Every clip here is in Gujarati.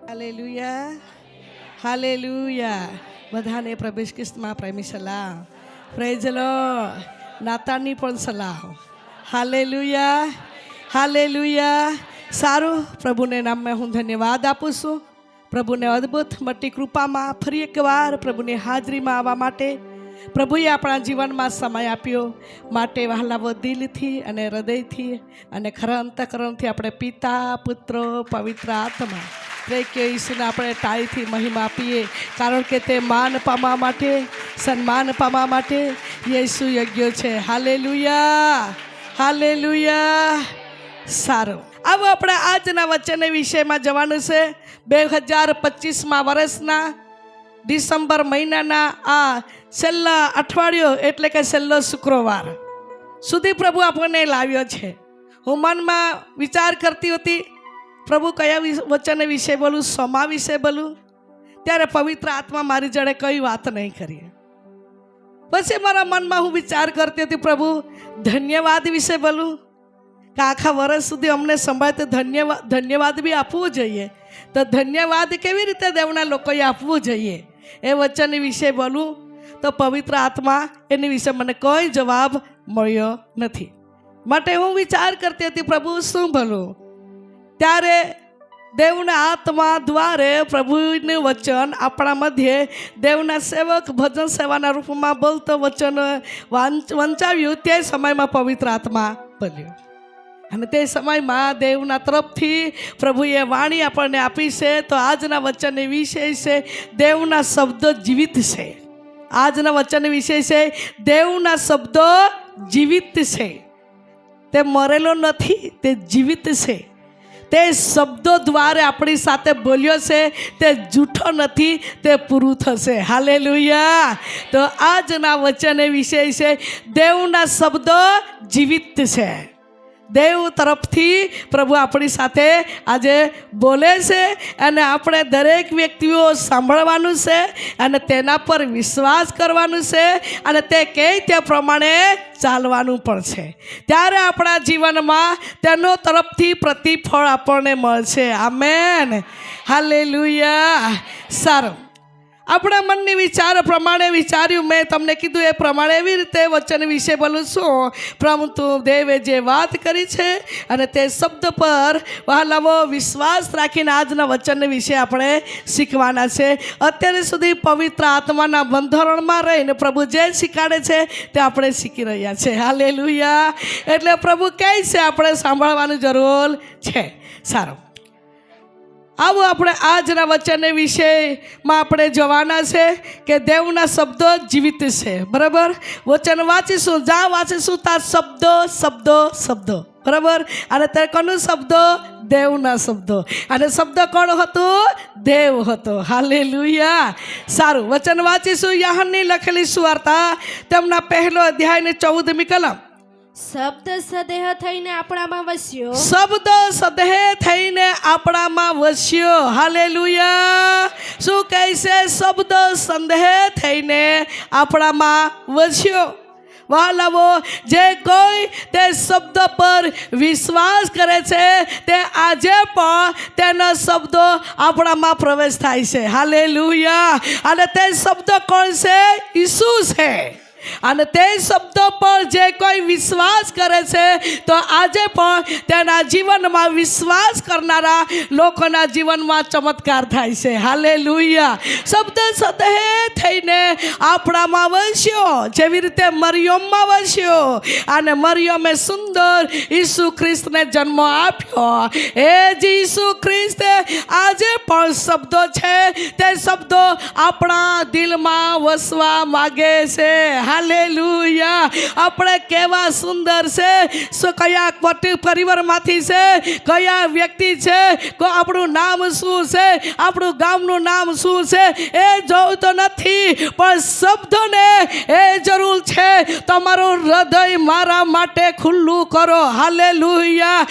Hallelujah, hallelujah. બધાને પ્રભુ ખ્રિસ્તમાં પ્રેમી સલામ. Praise the lord. નાતાનની પણ સલામ. Hallelujah, hallelujah. સારું, પ્રભુને નામે હું ધન્યવાદ આપું છું. પ્રભુને અદ્ભુત મોટી કૃપામાં ફરી એકવાર પ્રભુની હાજરીમાં આવવા માટે પ્રભુએ આપણા જીવનમાં સમય આપ્યો માટે વહાલાવો દિલથી અને હૃદયથી અને ખરા અંતઃકરણથી આપણે પિતા, પુત્ર, પવિત્ર આત્મા કે ઈસુને આપણે તાળીથી મહિમા આપીએ, કારણ કે તે માન પામવા માટે, સન્માન પામવા માટે યેસુ યોગ્ય છે. Hallelujah, hallelujah. સારું, આવો આપણે આજના વચનના વિષયમાં જવાનું છે. 2025માં વર્ષના ડિસેમ્બર મહિનાના આ છેલ્લા અઠવાડિયો એટલે કે છેલ્લો શુક્રવાર સુધી પ્રભુ આપણને લાવ્યો છે. હું મનમાં વિચાર કરતી હતી, પ્રભુ કયા વચન વિશે બોલું, સમા વિશે બોલું, ત્યારે પવિત્ર આત્મા મારી જોડે કઈ વાત નહીં કરી. પછી મારા મનમાં હું વિચાર કરતી હતી, પ્રભુ ધન્યવાદ વિશે બોલું કે આખા વર્ષ સુધી અમને સંભાળે તો ધન્યવાદ બી આપવું જોઈએ. તો ધન્યવાદ કેવી રીતે દેવના લોકોએ આપવું જોઈએ એ વચન વિશે બોલું તો પવિત્ર આત્મા એની વિશે મને કોઈ જવાબ મળ્યો નથી. માટે હું વિચાર કરતી હતી, પ્રભુ શું બોલું. ત્યારે દેવના આત્મા દ્વારે પ્રભુનું વચન આપણા મધ્યે દેવના સેવક ભજન સેવાના રૂપમાં બોલતો વચન વંચાવ્યું. તે સમયમાં પવિત્ર આત્મા બોલ્યો અને તે સમયમાં દેવના તરફથી પ્રભુએ વાણી આપણને આપી છે. તો આજના વચન વિષય છે દેવના શબ્દો જીવિત છે. આજના વચન વિષય છે દેવના શબ્દો જીવિત છે. તે મરેલો નથી, તે જીવિત છે. તે શબ્દો દ્વારા આપણી સાથે બોલ્યો છે, તે જૂઠો નથી, તે પૂરું થશે. હાલેલુયા. તો આજના વચન વિષય છે દેવના શબ્દો જીવિત છે. દેવ તરફથી પ્રભુ આપણી સાથે આજે બોલે છે અને આપણે દરેક વ્યક્તિઓ સાંભળવાનું છે અને તેના પર વિશ્વાસ કરવાનું છે અને તે કહે તે પ્રમાણે ચાલવાનું પણ છે. ત્યારે આપણા જીવનમાં તેનો તરફથી પ્રતિફળ આપણને મળશે. Amen, hallelujah. સારું, આપણા મનની વિચાર પ્રમાણે વિચાર્યું, મેં તમને કીધું એ પ્રમાણે એવી રીતે વચન વિશે બોલું છું. પરંતુ દેવે જે વાત કરી છે અને તે શબ્દ પર વહાલાવો વિશ્વાસ રાખીને આજના વચન વિશે આપણે શીખવાના છે. અત્યાર સુધી પવિત્ર આત્માના બંધારણમાં રહીને પ્રભુ જે શીખવાડે છે તે આપણે શીખી રહ્યા છે. હાલેલુયા. એટલે પ્રભુ કહે છે આપણે સાંભળવાની જરૂર છે. સારું, આવો આપણે આજના વચન વિષયમાં આપણે જોવાના છે કે દેવના શબ્દો જીવિત છે. બરાબર, વચન વાંચીશું, જ્યાં વાંચીશું ત્યાં શબ્દો શબ્દો શબ્દો. બરાબર, અને તે કોનું શબ્દો? દેવના શબ્દો. અને શબ્દ કોણ હતું? દેવ હતો. હાલેલુયા. સારું, વચન વાંચીશું. યહોવાની લખેલી સુવાર્તા તેમના 1 અધ્યાયની 14મી કલમ. શબ્દ સદેહ થઈને આપણામાં વસ્યો. શબ્દ સદેહ થઈને આપણામાં વસ્યો. હાલેલુયા. શું કહે છે? શબ્દ સંદેહ થઈને આપણામાં વસ્યો. વહાલાવો, જે કોઈ તે શબ્દ પર વિશ્વાસ કરે છે તે આજે પણ તેનો શબ્દો આપણામાં પ્રવેશ થાય છે. હાલેલુયા. અને તે શબ્દ કોણ છે? ઈસુ છે. અને તે શબ્દો પર જે કોઈ વિશ્વાસ કરે છે તો આજે પણ તેના જીવનમાં વિશ્વાસ કરનારા લોકોના જીવનમાં ચમત્કાર થાય છે. હાલેલુયા. શબ્દ સદેહ થઈને આપણામાં વસ્યો, જેવી રીતે મરિયમમાં વસ્યો અને મરિયમે સુંદર ઈસુ ખ્રિસ્તને જન્મ આપ્યો. એ જ ઈસુ ખ્રિસ્ત આજે પણ શબ્દો છે, તે શબ્દો આપણા દિલમાં વસવા માગે છે. હાલેલુયા. આપણે કેવા સુંદર છે, કયા પરિવારમાંથી છે, કયા વ્યક્તિ છે, આપણું નામ શું છે, આપણું ગામનું નામ શું છે એ જોતું નથી, પણ શબ્દોને એ જરૂર છે. તમારું હૃદય મારા માટે ખુલ્લું કરો. હાલેલુયા.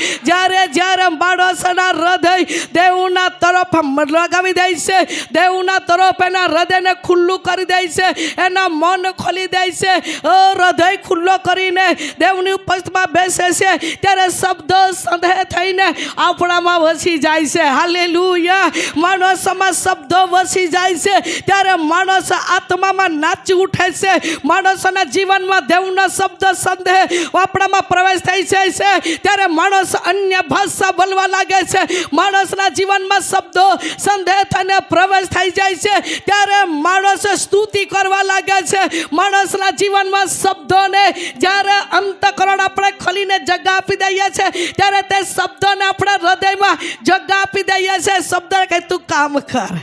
જ્યારે માણસના હૃદય દેવના તરફ લગાવી દે છે, દેવના તરફ એના હૃદયને ખુલ્લું કરી દે છે, એના મન ખોલી દે જાય છે, હૃદય ખુલ્લો કરીને દેવની ઉપસ્થિતિમાં બેસે છે, ત્યારે શબ્દો સંદેહ થઈને આપણામાં વસી જાય છે. હાલેલુયા. માણસમાં શબ્દો વસી જાય છે ત્યારે માણસ આત્મામાં નાચી ઉઠે છે. માણસોના જીવનમાં દેવનો શબ્દ સંદેહ આપણામાં પ્રવેશ થઈ જાય છે ત્યારે માણસ અન્ય ભાષા બોલવા લાગે છે. માણસના જીવનમાં શબ્દો સંદેહ થઈને પ્રવેશ થઈ જાય છે ત્યારે માણસ સ્તુતિ કરવા લાગે છે. માણસના જીવનમાં શબ્દોને જ્યારે અંતઃકરણ આપણે ખોલીને જગ્યા આપી દઈએ છીએ ત્યારે તે શબ્દોને આપણા હૃદયમાં જગ્યા આપી દઈએ છીએ. શબ્દને કહે તું કામ કર,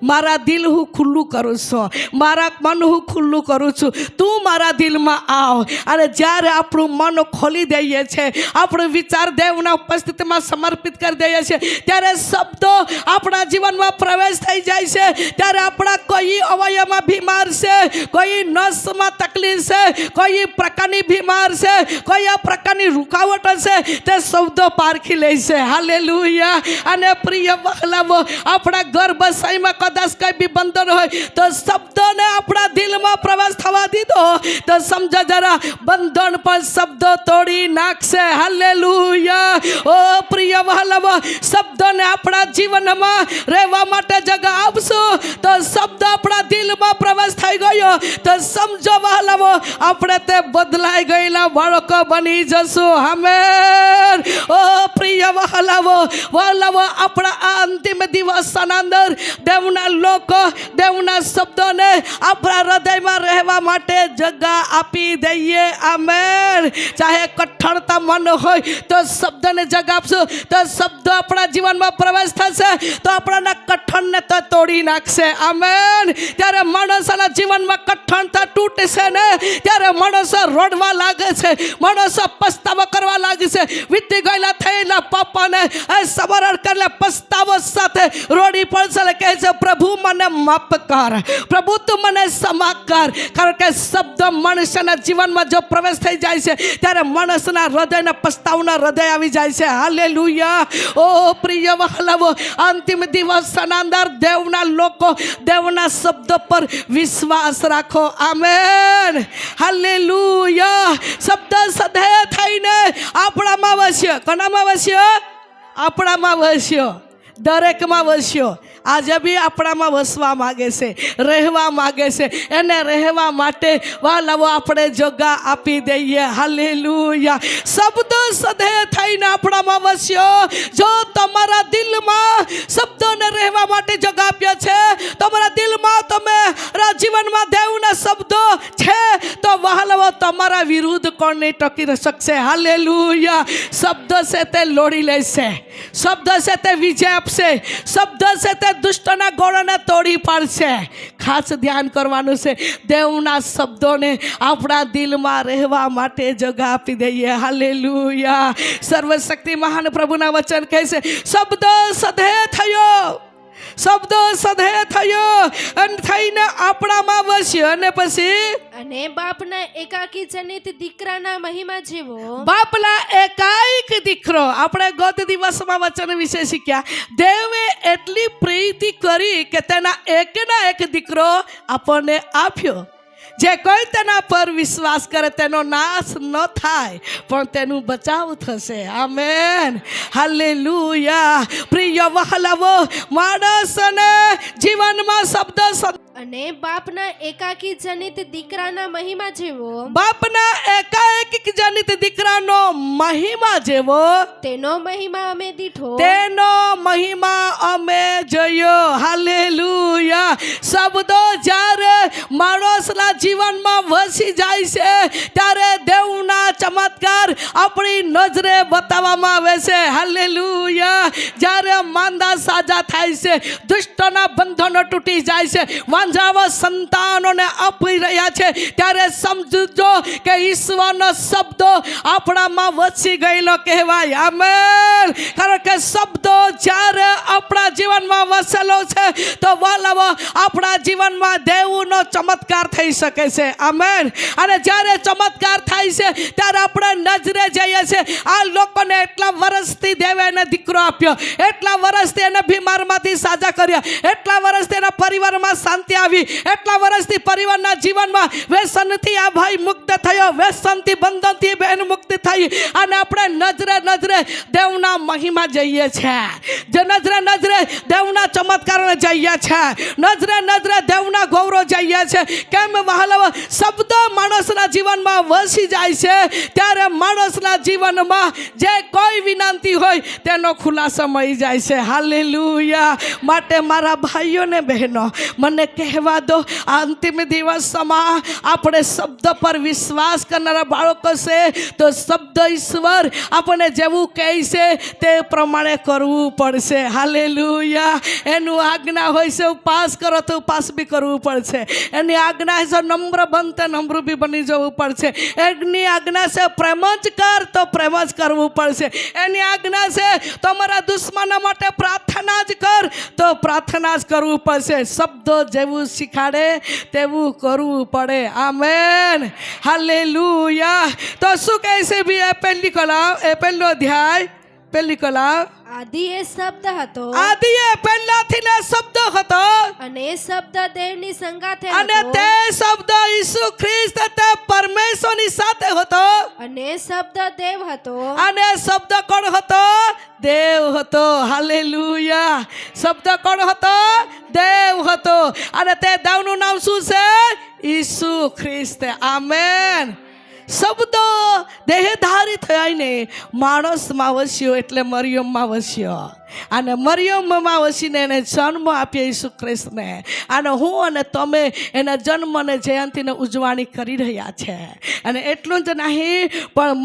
મારા દિલ હું ખુલ્લું કરું છું, મારા મન હું ખુલ્લું કરું છું, તું મારા દિલમાં આવ. અને જ્યારે આપણું મન ખોલી દઈએ છીએ, આપણું વિચાર દેવના ઉપસ્થિતિમાં સમર્પિત કરી દઈએ છીએ ત્યારે શબ્દો આપણા જીવનમાં પ્રવેશ થઈ જાય છે. ત્યારે આપણા કોઈ અવયવમાં બીમાર છે, કોઈ નસમાં તકલીફ છે, કોઈ પ્રકારની બીમાર છે, કોઈ આ પ્રકારની રૂકાવટ છે, તે શબ્દો પારખી લે છે. હાલેલુયા. અને પ્રિય વહાલાઓ, આપણા ગર્ભાશયમાં કદાચ કઈ બી બંધન હોય તો શબ્દોને આપણા દિલમાં પ્રવેશ થવા દીધો તો સમજો જરા બંધન પણ શબ્દો તોડી નાખશે. હાલેલુયા. ઓ પ્રિય વહાલાઓ, શબ્દોને આપણા જીવનમાં રહેવા માટે જગ્યા આપશું તો શબ્દ આપણા દિલમાં પ્રવેશ થઈ ગયો તો સમજો વહાલાઓ, આપણે તે બદલાઈ ગયેલા બાળકો બની જશું. આમેન. ઓ પ્રિય વહાલાઓ, આપણા આ અંતિમ દિવસના અંદર દેવના લોકો દેવના શબ્દોને આપણા હૃદયમાં રહેવા માટે જગ્યા આપી દઈએ. આમેન. ચાહે કઠણતા મન હોય તો શબ્દને જગ્યા આપશું તો શબ્દો આપણા જીવનમાં પ્રવેશ થશે તો આપણાના કઠણને તો તોડી નાખશે. આમેન. ત્યારે માણસોના જીવનમાં કઠણતા તૂટશે ને ત્યારે માણસો રોડવા લાગે છે, માણસો પસ્તાવો કરવા લાગે છે. વીતી ગયેલા થયેલા પાપાને સમરણ કરીને પસ્તાવો સાથે રોડી પડશે. કહે છે પ્રભુ મને માફ કર, પ્રભુ તું મને ક્ષમા કર. કારણ કે શબ્દ મનુષ્યના જીવનમાં જો પ્રવેશ થઈ જાય છે ત્યારે માણસના હૃદયના પસ્તાવના હૃદય આવી જાય છે. હાલેલુયા. ઓ પ્રિય વહાલાઓ, અંતિમ દિવસના અંદર દેવના લોકો દેવના શબ્દ પર વિશ્વાસ રાખો. આમેન. હાલેલુયા. શબ્દ સદેહ થઈને આપણામાં વસ્યો. કોનામાં વસ્યો? આપણામાં વસ્યો, દરેકમાં વસ્યો. આજે બી આપણામાં વસવા માગે છે, રહેવા માગે છે. એને રહેવા માટે વાલાઓ આપણે જગ્યા આપી દઈએ. હાલેલુયા. શબ્દ સદેહ થઈને આપણામાં વસ્યો. જો તમારા દિલમાં શબ્દોને રહેવા માટે જગ્યા આપ્યો છે, તમારા દિલમાં તમારા જીવનમાં દેવના શબ્દો છે તો વાલાઓ તમારા વિરુદ્ધ કોણ નહીં ટકી શકશે. હાલેલુયા. શબ્દ છે તે લોડી લેશે, શબ્દ છે તે વિજય આપશે, શબ્દ છે તે દુષ્ટના ગોળોને તોડી પાડશે. ખાસ ધ્યાન કરવાનું છે, દેવના શબ્દોને આપણા દિલમાં રહેવા માટે જગ્યા આપી દઈએ. હાલેલુયા. સર્વશક્તિ મહાન પ્રભુના વચન કહે છે શબ્દ સદેહ થયો, શબ્દો સદેહ થયો અને થઈને આપણામાં વસ્યો. અને પછી અને બાપના એકાકી જનિત દીકરાના મહિમા જેવો, બાપના એકાઈક દીકરો. આપણે ગત દિવસમાં વચન વિશે શીખ્યા. દેવે એટલી પ્રીતિ કરી કે તેના એકના એક દીકરો આપણને આપ્યો. જે કોઈ તેના પર વિશ્વાસ કરે તેનો નાશ ન થાય પણ તેનું બચાવ થશે. આમેન. હાલેલુયા. પ્રિય વહાલાઓ, માણસને જીવનમાં શબ્દ અને બાપના એકાકી જનિત દીકરાના મહિમા જેવો, બાપના એકાએક જનિત દીકરાનો મહિમા જેવો તેનો મહિમા અમે દીઠો, તેનો મહિમા અમે જોયો. હાલેલુયા. શબ્દો જ્યારે માણસના જીવનમાં વસી જાય છે ત્યારે દેવના ચમત્કાર આપણી નજરે બતાવવામાં આવે છે. હાલેલુયા. જ્યારે માંદા સાજા થાય છે, દુષ્ટના બંધનો તૂટી જાય છે, વાંઝાઓ સંતાનોને આપી રહ્યા છે ત્યારે સમજજો કે ઈશ્વરનો શબ્દો આપણામાં વસી ગયેલો કહેવાય. આમેન. કારણ કે શબ્દો જ્યારે આપણા જીવનમાં વસેલો છે તો વાલાઓ આપણા જીવનમાં દેવનો ચમત્કાર થઈ શકે છે. આમેન. અને જ્યારે ચમત્કાર થાય છે ત્યારે આપણે નજરે જઈએ છીએ આ લોકોને એટલા વર્ષથી દેવે એને દીકરો આપ્યો, એટલા વર્ષથી એને બીમારમાંથી સાજા કર્યા, એટલા વર્ષથી એના પરિવારમાં શાંતિ આવી, એટલા વર્ષથી પરિવારના જીવનમાં વ્યસનથી આ ભાઈ મુક્ત થયો, વ્યસનથી બંધનથી બહેન મુક્ત થઈ, અને આપણે નજરે નજરે દેવના મહિમા જઈએ છીએ, જે નજરે નજરે દેવના ચમત્કારોને જઈએ છીએ, નજરે નજરે દેવના ગૌરવ જઈએ છીએ. કેમ વહાલાઓ, શબ્દ માણસના જીવનમાં વસી જાય છે, ત્યારે માણસના જીવનમાં જે કોઈ વિનંતી હોય તેનો ખુલાસો મળી જાય છે. હાલેલુયા. માટે મારા ભાઈઓ ને બહેનો, મને કહેવા દો, આ અંતિમ દિવસમાં આપણે શબ્દ પર વિશ્વાસ કરનારા બાળકો છે, તો શબ્દ ઈશ્વર આપણને જેવું કહે છે તે પ્રમાણે કરવું પડશે. હાલેલુયા. એનું આજ્ઞા હોય છે ઉપવાસ કરો તો ઉપવાસ બી કરવું પડશે, એની આજ્ઞા છે નમ્ર બનતે નમ્ર બી બની જવું પડશે, એની આજ્ઞા છે પ્રેમ જ કર તો પ્રેમ જ કરવું પડશે, એની આજ્ઞા છે તમારા દુશ્મનો માટે પ્રાર્થના જ કર તો પ્રાર્થના જ કરવું પડશે. શબ્દો જેવું શીખાડે તેવું કરવું પડે. આમેન. હાલેલુયા. તો શું કહે છે બી એ પહેલી કલામ, એ પહેલો અધ્યાય, પહેલી કલામ. આદિ એ શબ્દ હતો, આદિ એ પહેલાથી ને શબ્દ હતો, અને એ શબ્દ દેવની સંગાથે અને હતો, તે શબ્દ ઈસુ ખ્રિસ્ત તે પરમેશ્વરની સાથે હતો, અને એ શબ્દ દેવ હતો, અને શબ્દ કોણ હતો? દેવ હતો. હાલેલુયા. શબ્દ કોણ હતો? દેવ હતો. અને તે દેવનું નામ શું છે? ઈસુ ખ્રિસ્ત. આમેન. શબ્દો દેહધારી થઈને માણસમાં વસ્યો, એટલે મરિયમમાં વસ્યો, અને મરિયમમાં વસીને એને જન્મ આપ્યો ઈસુ ખ્રિસ્તને. અને હું અને તમે એના જન્મ અને જયંતીને ઉજવણી કરી રહ્યા છે. અને એટલું જ નહીં, પણ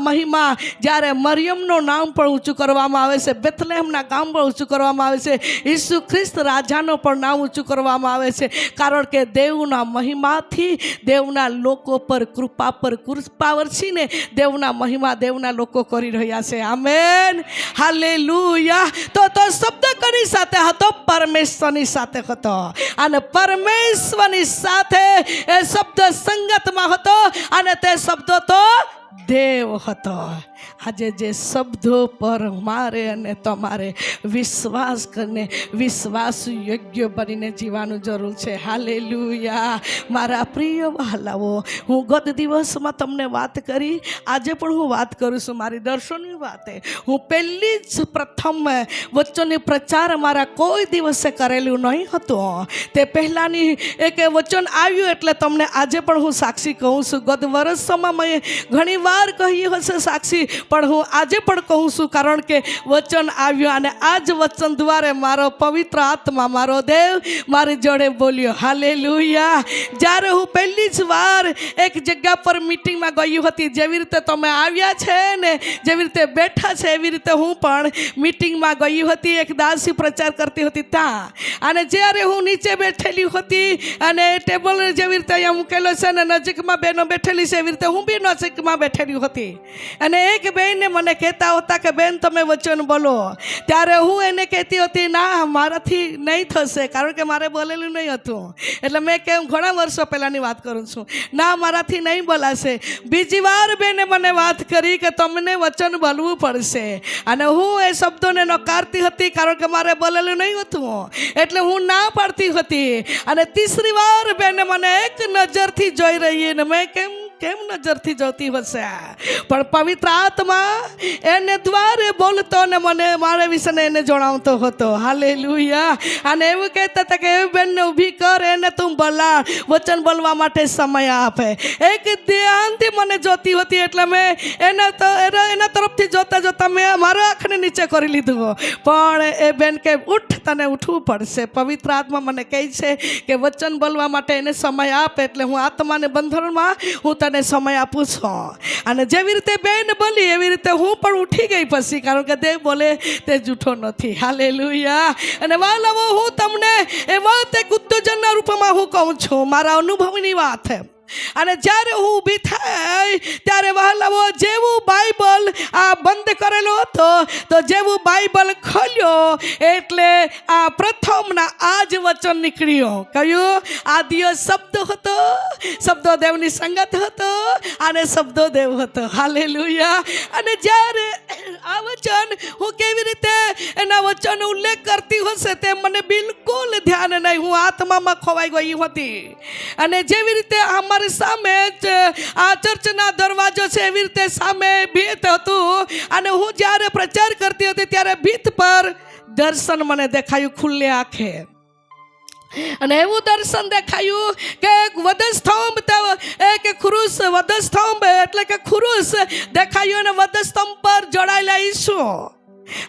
મહિમા જ્યારે મરિયમનું નામ પણ ઊંચું કરવામાં આવે છે, બેથલેહમના ગામ પણ ઊંચું કરવામાં આવે છે, ઈસુ ખ્રિસ્ત રાજાનું પણ નામ ઊંચું કરવામાં આવે છે, કારણ કે દેવના મહિમાથી દેવના લોકો પર કૃપા વરસીને દેવના મહિમા દેવના લોકો કરી રહ્યા છે. આમેન. હાલેલુયા. તો શબ્દ કોની સાથે હતો? પરમેશ્વરની સાથે હતો, અને પરમેશ્વરની સાથે એ શબ્દ સંગતમાં હતો, અને તે શબ્દો તો દેવ હતો. આજે જે શબ્દો પર મારે અને તમારે વિશ્વાસ કરીને વિશ્વાસ યોગ્ય બનીને જીવવાનું જરૂર છે. હાલેલુયા. મારા પ્રિય વહાલાઓ, હું ગત દિવસમાં તમને વાત કરી, આજે પણ હું વાત કરું છું. મારી દર્શનની વાતે હું પહેલી જ પ્રથમ વચનની પ્રચાર મારા કોઈ દિવસે કરેલું નહીં હતું. તે પહેલાંની એક વચન આવ્યું એટલે તમને આજે પણ હું સાક્ષી કહું છું. ગત વર્ષમાં મેં ઘણી વાર કહ્યું હશે સાક્ષી, પણ હું આજે પણ કહું છું, કારણ કે વચન આવ્યું, અને આ જ વચન દ્વારા મારો પવિત્ર આત્મા, મારો દેવ મારી જોડે બોલ્યો. હાલેલુયા. જ્યારે હું પહેલી જ વાર એક જગ્યા પર મીટિંગમાં ગઈ હતી, જેવી રીતે તમે આવ્યા છે ને, જેવી રીતે બેઠા છે, એવી રીતે હું પણ મીટિંગમાં ગઈ હતી. એક દાસી પ્રચાર કરતી હતી ત્યાં, અને જ્યારે હું નીચે બેઠેલી હતી, અને ટેબલ જેવી રીતે અહીંયા મૂકેલો છે ને નજીકમાં બહેનો બેઠેલી છે, એવી રીતે હું બી નજીકમાં બેઠેલી હતી. અને એક બેનને મને કહેતા હતા કે બેન તમે વચન બોલો. ત્યારે હું એને કહેતી હતી ના મારાથી નહીં થશે, કારણ કે મારે બોલેલું નહીં હતું. એટલે મેં કેમ ઘણા વર્ષો પહેલાંની વાત કરું છું, ના મારાથી નહીં બોલાશે. બીજી વાર બેને મને વાત કરી કે તમને વચન બોલવું પડશે, અને હું એ શબ્દોને નકારતી હતી, કારણ કે મારે બોલેલું નહીં હતું, એટલે હું ના પાડતી હતી. અને ત્રીસરી વાર બેને મને એક નજરથી જોઈ રહી, ને મેં કેમ નજરથી જોતી હશે, પણ પવિત્ર આત્મા એને દ્વારે બોલતો ને મને મારા વિશે એને જણાવતો હતો. હાલેલુયા. અને એવું કહેતા હતા કે એ બેનને ઊભી કર, એને તું બોલા, વચન બોલવા માટે સમય આપે. એક ધ્યાનથી મને જોતી હતી, એટલે મેં એના તરફથી જોતા મેં મારા આંખને નીચે કરી લીધું. પણ એ બેન કે ઉઠ, તને ઉઠવું પડશે. પવિત્ર આત્મા મને કહે છે કે વચન બોલવા માટે એને સમય આપે, એટલે હું આત્માને બંધનમાં હું તને સમય આપું છું. અને જેવી રીતે બેન બોલી એવી રીતે હું પણ ઉઠી ગઈ પછી, કારણ કે દેવ બોલે તે જૂઠો નથી. હાલેલુયા. અને વાલાઓ, હું તમને એ વાત એક ઉત્તેજનના રૂપમાં હું કહું છું, મારા અનુભવની વાત. અને જ્યારે હું ઊભી થઈ ત્યારે વહાલાઓ જેવું બાઇબલ બંધ કરેલો હતો, તો જેવું બાઇબલ ખોલ્યો એટલે આ પ્રથમના આ જ વચન નીકળ્યો. કયું? આદિયો શબ્દ હતો, શબ્દો દેવની સંગત હતો, અને શબ્દો દેવ હતો. હાલેલુયા. અને જ્યારે આ વચન હું કેવી રીતે એના વચનનો ઉલ્લેખ કરતી હશે તે મને બિલકુલ ધ્યાન નહીં. હું આત્મામાં ખોવાઈ ગઈ હતી. અને જેવી રીતે અમારી સામે જ આ ચર્ચના દરવાજો છે એવી રીતે સામે ભીત હતું. અને હું જ્યારે પ્રચાર કરતી હતી ત્યારે ભીત પર દર્શન મને દેખાયું ખુલ્લે આંખે. અને એવું દર્શન દેખાયું કે વધસ્તંભ કે ખુરુસ વધસ્તંભ એટલે કે ખુરુસ દેખાયું અને વધસ્તંભ પર જોડાયેલા ઈસુ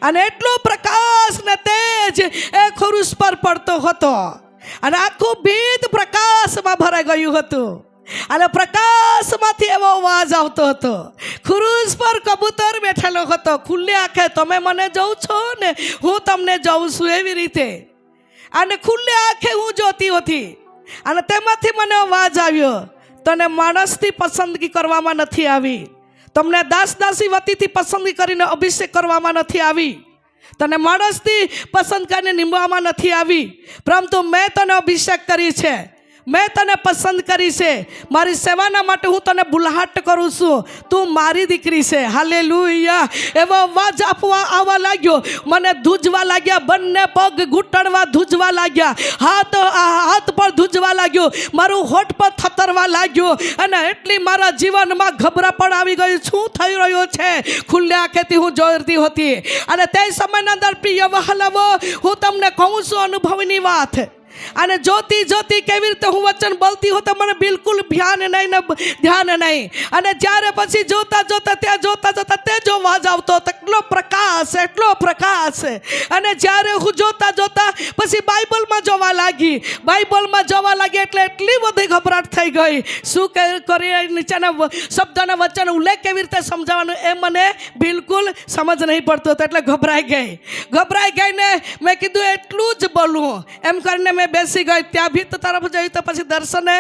અને એટલો પ્રકાશ ને તેજ એ ખુરુસ પર પડતો હતો અને આખું ભીત પ્રકાશમાં ભરાઈ ગયું હતું. અને પ્રકાશમાંથી એવો અવાજ આવતો હતો. ખુરુસ પર કબૂતર બેઠેલો હતો ખુલ્લી આંખે. તમે મને જોઉં છો ને હું તમને જોઉં છું એવી રીતે. અને ખુલ્લી આંખે હું જોતી હતી અને તેમાંથી મને અવાજ આવ્યો, તને માણસથી પસંદગી કરવામાં નથી આવી, તમને દાસી વતીથી પસંદગી કરીને અભિષેક કરવામાં નથી આવી, તને માણસથી પસંદ કરીને નિમવામાં નથી આવી, પરંતુ મેં તને અભિષેક કરી છે, મેં તને પસંદ કરી છે. મારી સેવાના માટે હું તને બુલાહટ કરું છું. તું મારી દીકરી છે. હાલેલુયા. એવો અવાજ આવવા લાગ્યો. મને ધ્રુજવા લાગ્યા. બંને પગ ઘૂંટણવા ધ્રુજવા લાગ્યા. હાથ પર ધ્રુજવા લાગ્યો. મારું હોઠ પર થતરવા લાગ્યો. અને એટલી મારા જીવનમાં ગભરાપણ આવી ગયું. શું થઈ રહ્યું છે? ખુલ્લી આંખેથી હું જોતી હતી. અને તે સમયના અંદર પ્રિય વહાલાઓ, હું તમને કહું છું અનુભવની વાત. અને જોતી કેવી રીતે હું વચન બોલતી હોતો મને બિલકુલ ધ્યાન નહીં. અને જ્યારે પછી જોતા તે જો અવાજ આવતો એટલો પ્રકાશ. અને જ્યારે હું જોતા પછી બાઇબલમાં જોવા લાગી એટલે એટલી બધી ગભરાટ થઈ ગઈ. શું કરી નીચેના શબ્દના વચન ઉલ્લેખ કેવી રીતે સમજાવવાનું એ મને બિલકુલ સમજ નહીં પડતો હતો. એટલે ગભરાઈ ગઈને મેં કીધું એટલું જ બોલું એમ કરીને મેં બેસી ગઈ. ત્યાં ભીત તરફ જોયું તો પછી દર્શને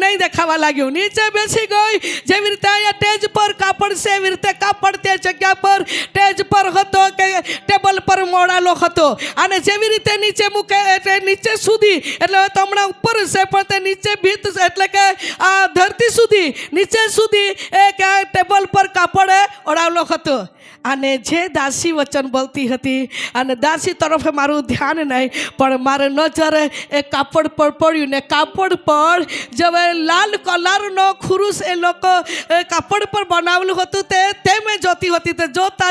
નહીં દેખાવા લાગ્યું. નીચે બેસી ગઈ. જેવી રીતે અહીંયા ટેજ પર કાપડ છે એવી રીતે કાપડ તે જગ્યા પર ટેજ પર હતો કે ટેબલ પર મોડાલો હતો. અને જેવી રીતે નીચે મૂકે એટલે નીચે સુધી, એટલે હવે તો હમણાં ઉપર છે પણ તે નીચે ભીત એટલે કે આ ધરતી સુધી નીચે સુધી એક ટેબલ પર કાપડ ઓડાવેલો હતો. અને જે દાસી વચન બોલતી હતી અને દાસી તરફ મારું ધ્યાન નહીં, પણ મારે નજર એ કાપડ પર પડ્યું ને કાપડ પર જે લાલ કલરનો ખુરુસ એ લોકો કાપડ પર બનાવેલું હતું તે મેં જોતી હતી. તે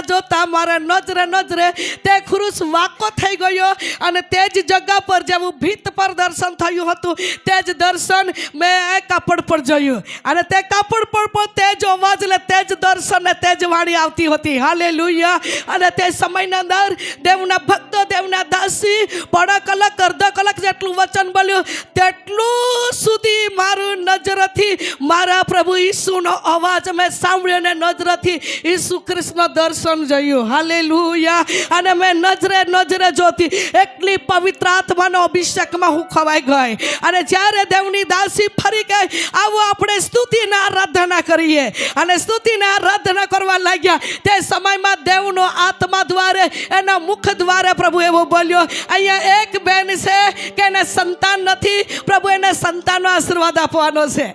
જોતા મારા નજરે તે ખુરુસ વાંકો થઈ ગયો. અને તે જ જગ્યા પર જેવું ભીત પર દર્શન થયું હતું તે જ દર્શન મેં એ કાપડ પર જોયું. અને તે કાપડ પર પણ તે જ અવાજ લે તે જ દર્શન ને તે જ વાણી આવતી હતી. હાલેલુયા. અને તે સમયના અંદર દેવના ભક્તો દેવના દાસી પોણા કલાક અડધા કલાક જેટલું વચન બોલ્યું તેટલું સુધી મારું નજરથી મારા પ્રભુ ઈસુનો અવાજ મેં સાંભળ્યો અને નજરથી ઈસુ ખ્રિસ્તનો દર્શન જોયું. હાલેલુયા. અને મેં નજરે જોતી એટલી પવિત્ર આત્માનો અભિષેકમાં હું ખવાઈ ગઈ. અને જ્યારે દેવની દાસી ફરી ગઈ, આવો આપણે સ્તુતિને આરાધના કરીએ. અને સ્તુતિને આરાધના કરવા લાગ્યા તે સમયમાં દેવનો આત્મા દ્વારે એના મુખ દ્વારે પ્રભુ એવો બોલ્યો, અહીંયા એક બેન છે કે એને સંતાન નથી, પ્રભુ એને સંતાનનો આશીર્વાદ આપવાનો છે.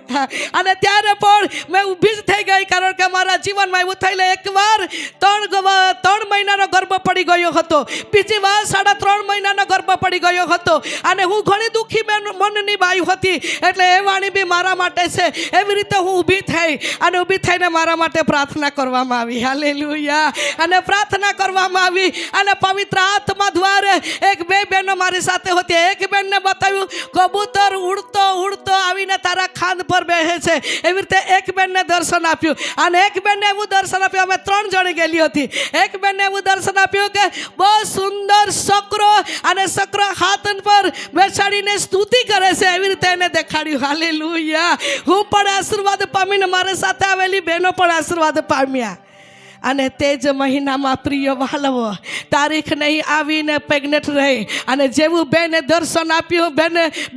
અને ત્યારે પણ મેં ઊભી જ થઈ ગઈ, કારણ કે મારા જીવનમાં એવું થયેલું એકવાર 3 મહિનાનો ગર્ભ પડી ગયો હતો, બીજી વાર 3.5 મહિનાનો ગર્ભ પડી ગયો હતો. અને હું ઘણી દુઃખી મનની બાઈ હતી, એટલે એ વાણી બી મારા માટે છે. એવી રીતે હું ઊભી થઈ અને ઊભી થઈને મારા માટે પ્રાર્થના કરવામાં આવી. હાલેલુયા. અને પ્રાર્થના કરવામાં આવી અને પવિત્ર આત્મા દ્વારે એક બે બહેનો મારી સાથે હતી. એક બહેનને બતાવ્યું કબૂતર ઉડતો આવીને તારા ખાંદ પર બેસે છે. એવી રીતે એક બહેનને દર્શન આપ્યું. અને એક બહેનને એવું દર્શન આપ્યું, અમે 3 જણી ગયેલી હતી. એક બહેનને એવું દર્શન આપ્યું કે બહુ સુંદર સકરો અને સકરો હાથ પર બેસાડીને સ્તુતિ કરે છે. એવી રીતે એને દેખાડ્યું. હાલેલુયા. હું પણ આશીર્વાદ પામીને મારી સાથે આવેલી બહેનો પણ આશીર્વાદ પામ્યા. અને તે જ મહિનામાં પ્રિય વાલવો તારીખ નહીં આવીને પ્રેગ્નેન્ટ રહી. અને જેવું બેને દર્શન આપ્યું,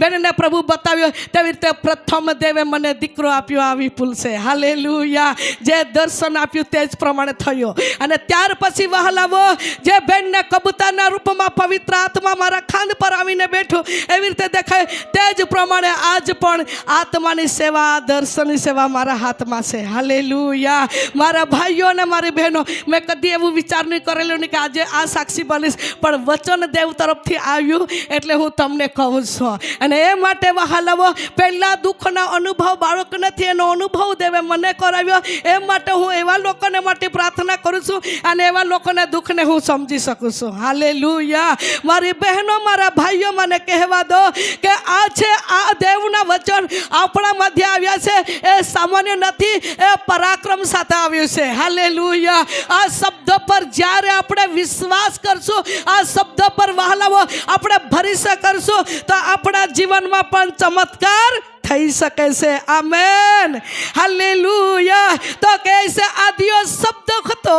બેનને પ્રભુ બતાવ્યો, તેવી રીતે પ્રથમ દેવે મને દીકરો આપ્યો. આવી પુલ છે. હાલેલુયા. જે દર્શન આપ્યું તે જ પ્રમાણે થયો. અને ત્યાર પછી વહાલાવો જે બેનને કબૂતરના રૂપમાં પવિત્ર આત્મા મારા ખાંદ પર આવીને બેઠો એવી રીતે દેખાય તે જ પ્રમાણે આજ પણ આત્માની સેવા દર્શનની સેવા મારા હાથમાં છે. હાલેલુયા. મારા ભાઈઓ અને મારી મારી બહેનો, મેં કદી એવું વિચાર નહીં કરેલું ને કે આજે આ સાક્ષી બનીશ, પણ વચન દેવ તરફથી આવ્યું એટલે હું તમને કહું છું. અને એ માટે વહાલાવો, પહેલા દુઃખના અનુભવ બાળક નથી, એનો અનુભવ દેવે મને કરાવ્યો. એ માટે હું એવા લોકોને માટે પ્રાર્થના કરું છું અને એવા લોકોને દુઃખને હું સમજી શકું છું. હાલેલુયા. મારી બહેનો, મારા ભાઈઓ, મને કહેવા દો કે આ છે આ દેવના વચન આપણા મધ્ય આવ્યા છે. એ સામાન્ય નથી, એ પરાક્રમ સાથે આવ્યું છે. હાલેલુયા. આ શબ્દ પર જ્યારે આપણે વિશ્વાસ કરશું, આ શબ્દ પર વહાલાવો આપણે ભરોસો કરશું, તો આપણા જીવનમાં પણ ચમત્કાર થઈ શકે છે. આમેન. હાલેલુયા. તો કહે છે આદિઓ શબ્દ હતો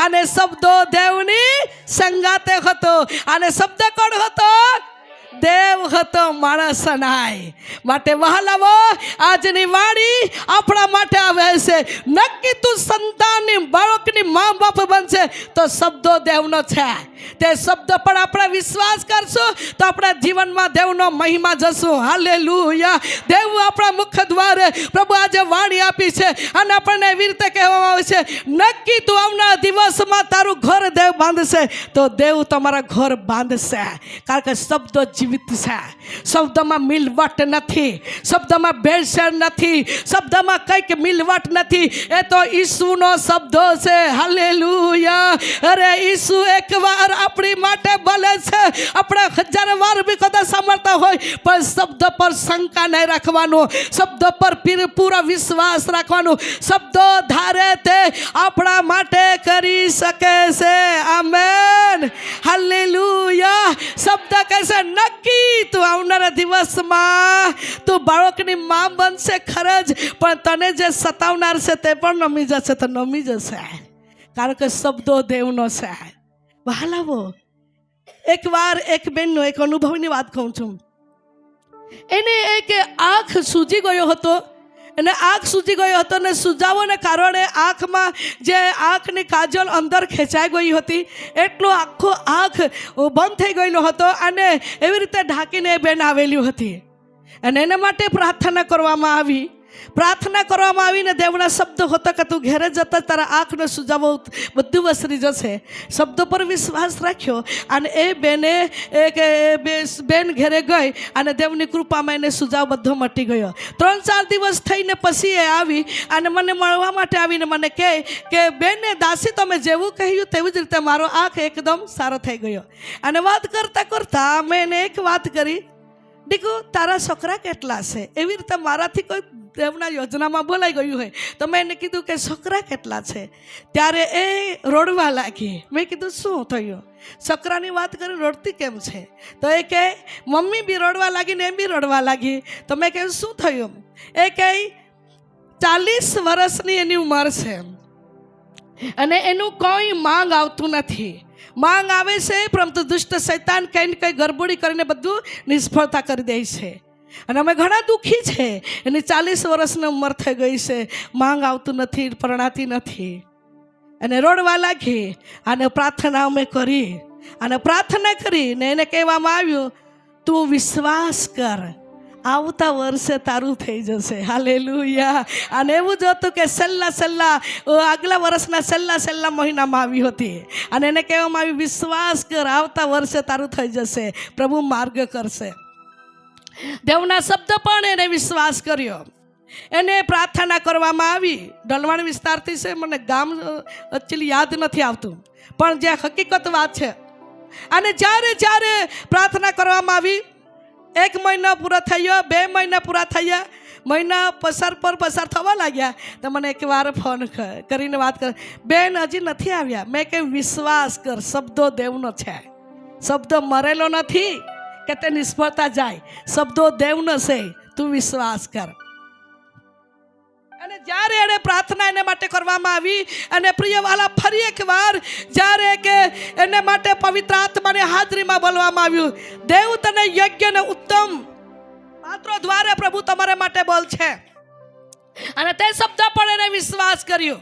અને શબ્દો દેવની સંગાતે હતો. અને શબ્દ કોણ હતો? દેવ હતો, માણસ નાય. માટે વહાલાવો, આજની વાણી આપણા માટે આવે છે. નક્કી તું સંતાનની બાળકની મા બાપ બનશે તો શબ્દો દેવનો છે. તે શબ્દ પણ આપણે વિશ્વાસ કરશું તો આપણા જીવનમાં દેવનો મહિમા જશું. હાલેલુયા. દેવ આપણા મુખ્ય દ્વારે પ્રભુ આજે વાણી આપી છે અને આપણને એવી રીતે કહેવામાં આવે છે, નક્કી તું આવનાર દિવસમાં તારું ઘર દેવ બાંધશે તો દેવ તમારા ઘર બાંધશે. કારણ કે શબ્દો જીવિત છે. શબ્દમાં મિલવટ નથી, શબ્દમાં ભેળસેળ નથી, શબ્દમાં કંઈક મિલવટ નથી. એ તો ઈસુનો શબ્દ છે. હાલેલુયા. અરે ઈસુ એકવાર આપણી માટે બોલે છે. આપણે હજાર વાર બી કદાચ સાંભળતા હોય, પણ શબ્દ પર શંકા નહીં રાખવાનું, શબ્દ પર પૂરો વિશ્વાસ રાખવાનું. શબ્દો ધારે તે આપણા માટે કરી શકે છે. આમેન. હાલેલુયા. શબ્દ કહેશે નક્કી તું આવનારા દિવસમાં તું બાળકની મા બનશે ખરે જ, પણ તને જે સતાવનાર છે તે પણ નમી જશે, તો નમી જશે. કારણ કે શબ્દો દેવનો છે. વહાલાવો, એકવાર એક બેનનો એક અનુભવની વાત કહું છું. એને એક આંખ સૂજી ગયો હતો, અને આંખ સૂજી ગયો હતો અને સૂજાવાને કારણે આંખમાં જે આંખની કાજલ અંદર ખેંચાઈ ગઈ હતી, એટલો આખો આંખ બંધ થઈ ગયેલો હતો અને એવી રીતે ઢાંકીને એ બેન આવેલી હતી. અને એના માટે પ્રાર્થના કરવામાં આવી. ને દેવના શબ્દ હતો કે તું ઘેરે જતા તારા આંખનો સુજાવો બધું વસરી જશે. શબ્દ પર વિશ્વાસ રાખ્યો અને એ બેન ઘેરે ગઈ અને દેવની કૃપામાં એને સુજાવ બધો મટી ગયો. 3-4 દિવસ થઈને પછી એ આવી અને મને મળવા માટે આવીને મને કહે કે બેને દાસી, તમે જેવું કહ્યું તેવી જ રીતે મારો આંખ એકદમ સારો થઈ ગયો. અને વાત કરતાં કરતાં મેં એને એક વાત કરી, દીકુ તારા છોકરા કેટલા છે? એવી રીતે મારાથી કોઈ દેવના યોજનામાં બોલાઈ ગયું હોય તો મેં એને કીધું કે છોકરા કેટલા છે? ત્યારે એ રોડવા લાગી. મેં કીધું શું થયું? છોકરાની વાત કરી, રોડતી કેમ છે? તો એ કહે મમ્મી બી રોડવા લાગી ને એમ બી રોડવા લાગી. તો મેં કહ્યું શું થયું? એ કહે 40 વર્ષની એની ઉંમર છે અને એનું કોઈ માંગ આવતું નથી. માંગ આવે છે પરંતુ દુષ્ટ શૈતાન કંઈ ને કંઈ ગરબડી કરીને બધું નિષ્ફળતા કરી દે છે. અને અમે ઘણા દુઃખી છે. એની 40 વર્ષની ઉંમર થઈ ગઈ છે, માંગ આવતું નથી, પરણાતી નથી. અને રોડવા લાગી અને પ્રાર્થના અમે કરી અને પ્રાર્થના કરીને એને કહેવામાં આવ્યું, તું વિશ્વાસ કર, આવતા વર્ષે તારું થઈ જશે. હાલેલુયા. અને એવું જ હતું કે આગલા વર્ષના છેલ્લા મહિનામાં આવી હતી અને એને કહેવામાં આવ્યું, વિશ્વાસ કર, આવતા વર્ષે તારું થઈ જશે, પ્રભુ માર્ગ કરશે. દેવના શબ્દ પણ એને વિશ્વાસ કર્યો. એને પ્રાર્થના કરવામાં આવી. ડલવાણ વિસ્તારથી છે, મને ગામ એકચ્યુઅલી યાદ નથી આવતું, પણ જે હકીકત વાત છે. અને જ્યારે પ્રાર્થના કરવામાં આવી, 1 મહિનો પૂરો થયો, 2 મહિના પૂરા થયા, મહિના પસાર થવા લાગ્યા તો મને એકવાર ફોન કરીને વાત કરે, બેન હજી નથી આવ્યા. મેં કહ્યું વિશ્વાસ કર, શબ્દો દેવનો છે, શબ્દો મરેલો નથી કે તે નિષ્ફળતા જાય, શબ્દો દેવનો છે, તું વિશ્વાસ કર. અને જ્યારે એને પ્રાર્થના એને માટે કરવામાં આવી અને પ્રિયવાલા ફરી એકવાર જ્યારે કે એને માટે પવિત્ર આત્માની હાજરીમાં બોલવામાં આવ્યું, દેવ તને યોગ્ય ને ઉત્તમ પાત્રો દ્વારા પ્રભુ તમારા માટે બોલ છે. અને તે શબ્દ પણ એને વિશ્વાસ કર્યો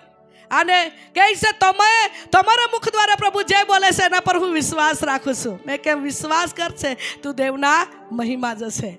અને કહે છે તમે તમારા મુખ દ્વારા પ્રભુ જે બોલે છે એના પર હું વિશ્વાસ રાખું છું. મેં કેમ વિશ્વાસ કરશે તું દેવના મહિમા જશે.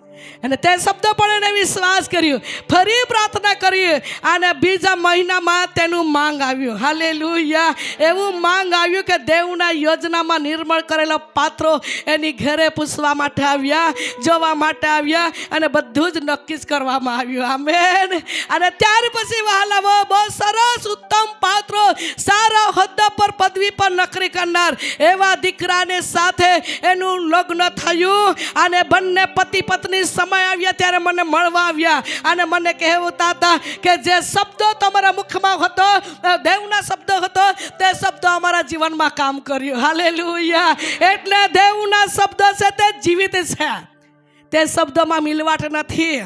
અને તે શબ્દ પણ એને વિશ્વાસ કર્યો, ફરી પ્રાર્થના કરી અને બીજા મહિનામાં તેનું માંગ આવ્યું. હાલેલુયા. એવું માંગ આવ્યું કે દેવના યોજનામાં નિર્મળ કરેલા પાત્રો એની ઘરે પૂછવા માટે આવ્યા, જોવા માટે આવ્યા અને બધું જ નક્કી જ કરવામાં આવ્યું. આમેન. અને ત્યાર પછી વહાલાઓ બહુ સરસ ઉત્તમ પાત્રો, સારા હોદ્દા પર પદવી પર નોકરી કરનાર એવા દીકરાને સાથે એનું લગ્ન થયું. અને બંને પતિ પત્ની સમય આવ્યા ત્યારે મને મળવા આવ્યા અને મને કહેતા હતા કે જે શબ્દો તમારા મુખમાં હતો, દેવના શબ્દો હતો, તે શબ્દો અમારા જીવનમાં કામ કર્યું. હાલેલુયા. એટલે દેવના શબ્દો છે તે જીવિત છે, તે શબ્દોમાં મિલવાટ નથી.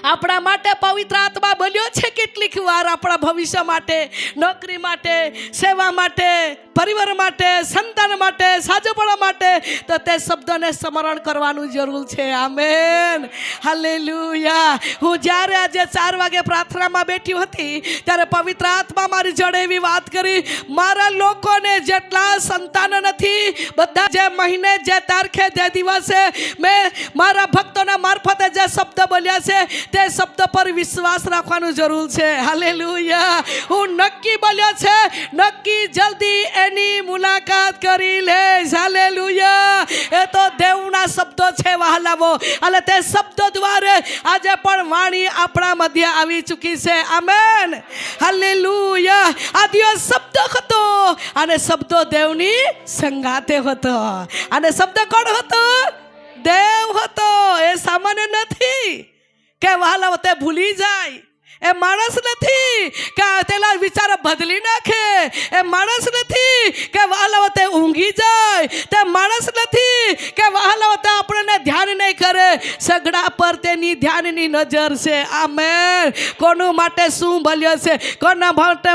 આપણા માટે પવિત્ર આત્મા બન્યો છે કેટલીક વાર આપણા ભવિષ્ય માટે, નોકરી માટે, સેવા માટે, પરિવાર માટે, સંતાન માટે, સાજુપણા માટે. તો તે શબ્દોને સ્મરણ કરવાનું જરૂર છે. આમેન. હાલેલુયા. હું જ્યારે આજે 4 વાગે પ્રાર્થનામાં બેઠી હતી ત્યારે પવિત્ર આત્મા મારી જોડે એવી વાત કરી, મારા લોકોને જેટલા સંતાન નથી બધા જે મહિને, જે તારીખે, જે દિવસે મેં મારા ભક્તોના મારફતે જે શબ્દ બોલ્યા છે તે શબ્દ પર વિશ્વાસ રાખવાનું જરૂર છે. હાલેલુયા. હું નક્કી બોલ્યો છે, નક્કી જલ્દી એની મુલાકાત કરી લઈશ. હાલેલુયા. એ તો દેવના શબ્દો છે વહાલાઓ. અને તે શબ્દો દ્વારા આજે પણ વાણી આપણા મધ્ય આવી ચૂકી છે. આમેન. હાલેલુયા. આ દિવસ શબ્દ હતો અને શબ્દો દેવની સંગાતે હતો. અને શબ્દ કોણ હતો? દેવ હતો. એ સામાન્ય નથી કે વહાલાઓ તે ભૂલી જાય. એ માણસ નથી કે તેના વિચારો બદલી નાખે. એ માણસ નથી કે વહાલાઓ તે ઊંઘી જાય. તે માણસ નથી કે વહાલાઓ તે આપણને ધ્યાન નહીં કરે. સગડા પર તેની ધ્યાનની નજર છે. આમેન. કોનું માટે શું બોલ્યો છે, કોના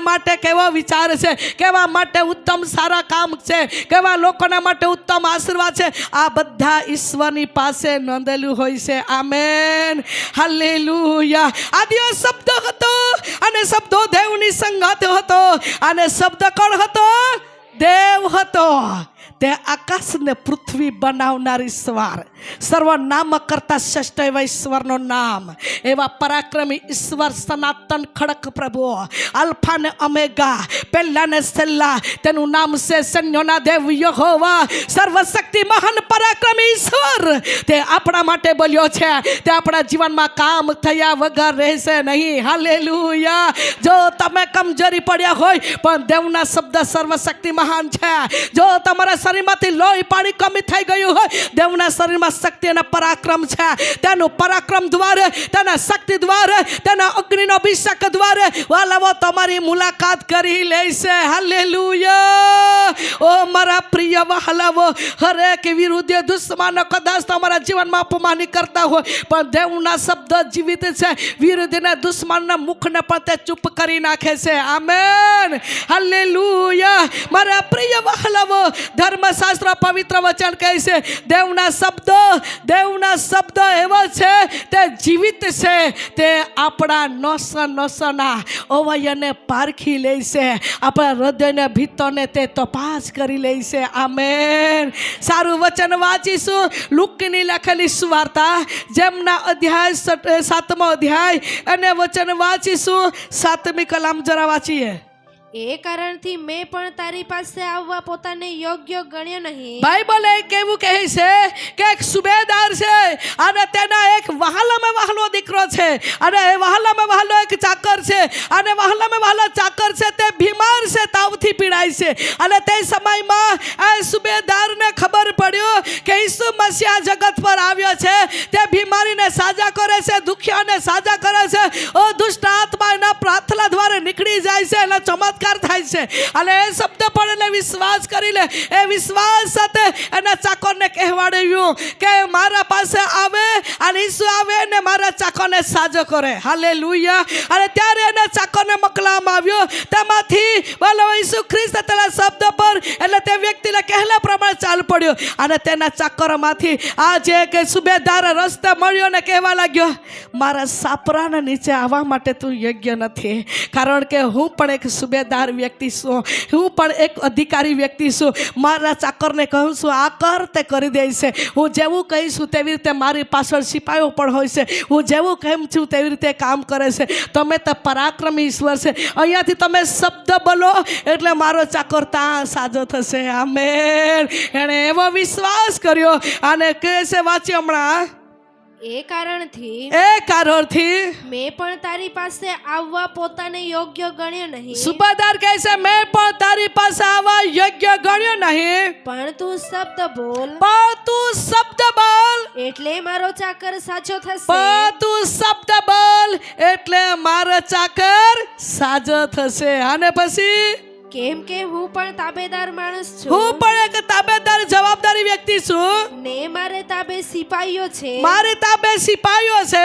માટે કેવો વિચાર છે, કેવા માટે ઉત્તમ સારા કામ છે, કેવા લોકોના માટે ઉત્તમ આશીર્વાદ છે, આ બધા ઈશ્વરની પાસે નોંધેલું હોય છે. આમેન. હાલેલુયા. આ દિવસ શબ્દ હતો અને શબ્દો દેવની સંગાત હતો. અને શબ્દ કોણ હતો? દેવ હતો. તે આકાશ ને પૃથ્વી બનાવનાર ઈશ્વર, સર્વનામ કરતા શ્રેષ્ઠ એવા ઈશ્વરનું નામ, એવા પરાક્રમી ઈશ્વર, સનાતન ખડક પ્રભુ, અલ્ફા ને ઓમેગા, પહેલા ને છેલ્લા, તેનું નામ છે સૈન્યોના દેવ યહોવા, સર્વશક્તિ મહાન પરાક્રમી ઈશ્વર. તે આપણા માટે બોલ્યો છે. તે આપણા જીવનમાં કામ થયા વગર રહેશે નહીં. હાલેલુયા. જો તમે કમજોરી પડ્યા હોય પણ દેવના શબ્દ સર્વશક્તિ મહાન છે. જો તમારા શરીરમાંથી લોહી પાણી કમી થઈ ગયું હોય, દેવના શરીરમાં શક્તિ અને પરાક્રમ છે. તેનું પરાક્રમ દ્વારા, તેના શક્તિ દ્વારા, તેના અગ્નિનો અભિષેક દ્વારા વાલાવો તમારી મુલાકાત કરી લેશે. હાલેલુયા. ઓ મારા પ્રિય વહાલાવો, હરેક વિરુદ્ધ દુશ્મનો કદાચ તમારા જીવનમાં અપમાની કરતા હોય પણ દેવના શબ્દ જીવિત છે. વિરુદ્ધના દુશ્મનના મુખને પણ તે ચૂપ કરી નાખે છે. આમેન. હાલેલુયા. મારા પ્રિય વહાલાવો, ધર્મશાસ્ત્ર પવિત્ર વચન કહે છે દેવના શબ્દ એવા છે તે જીવિત છે. તે આપણા નસના અવયવને પારખી લે છે. આપણા હૃદયના ભીતરને તે તપાસ કરી લે છે. આમેન. સારું વચન વાંચીશું. લુકની લખેલી સુવાર્તા જેમના અધ્યાય 7મો અધ્યાય અને વચન વાંચીશું 7મી કલમ જરા વાંચીએ. એ કારણથી મેં પણ તારી પાસે આવવા પોતાને યોગ્ય ગણ્યો નહીં. બાઇબલ એક એવું કહે છે કે એક સુબેદાર છે અને તેના એક વહાલામાં વહાલો દીકરો છે અને એ વહાલામાં વહાલો એક ચાકર છે અને વહાલામાં વહાલો ચાકર છે તે બીમાર છે, તાવથી પીડાય છે. અને તે સમયમાં આ સુબેદારને ખબર પડ્યો કે ઈસુ મસીહ જગત પર આવ્યો છે. તે બીમારીને સાજા કરે છે, દુખિયાને સાજા કરે છે. ઓ દુષ્ટ આત્મા એના પ્રાર્થના દ્વારા નીકળી જાય છે અને ચમત્કાર થાય છે. અને એ શબ્દ પણ એને વિશ્વાસ કરી લે. એ વિશ્વાસ સાથે એના ચાકરને કહેવાડ્યું કે મારા પાસે આવે અને ઈસુ આવે ને મારા ચાકરને સાજો કરે. હાલેલુયા. અને ત્યારે એના ચાકરને મોકલવામાં આવ્યો. તેમાંથી બોલો ઈસુ ખ્રિસ્ત તેના શબ્દ પર એટલે તે વ્યક્તિને કહેલા પ્રમાણે ચાલ પડ્યો. અને તેના ચાકરમાંથી આજે કે સુબેદાર રસ્તે મળ્યો ને કહેવા લાગ્યો, મારા સાપરાના નીચે આવવા માટે તું યોગ્ય નથી, કારણ કે હું પણ એક સુબેદાર વ્યક્તિ છું, હું પણ એક અધિકારી વ્યક્તિ છું. મારા ચાકરને કહું છું આ કર તે કરી દે છે. હું જેવું કહીશું તેવી રીતે મારી પાછળ સિપાહીઓ પણ હોય છે. હું જેવું કહું છું તેવી રીતે કામ કરે છે. તમે તો પરાક્રમી ઈશ્વર છે. અહીંયાથી તમે શબ્દ બોલો એટલે મારો ચાકર ત્યાં સાજો થશે. આમેન. એણે એવો વિશ્વાસ કર્યો અને કહે છે વાંચ્યો હમણાં, એ કારણથી મેં પણ તારી પાસે આવવા પોતાને યોગ્ય ગણ્યો નહીં. સુબેદાર કહે છે મેં પણ તારી પાસે આવવા યોગ્ય ગણ્યો નહીં, પણ તું શબ્દ બોલ, પણ તું શબ્દ બોલ, એટલે મારો ચાકર સાચો થશે. પણ તું શબ્દ બોલ એટલે મારો ચાકર સાજો થશે. અને પછી કેમ કે હું પણ તાબેદાર માણસ છું, હું પણ એક તાબેદાર જવાબદારી વ્યક્તિ છું, ને મારે તાબે સિપાહીઓ છે. મારી તાબે સિપાહીઓ છે.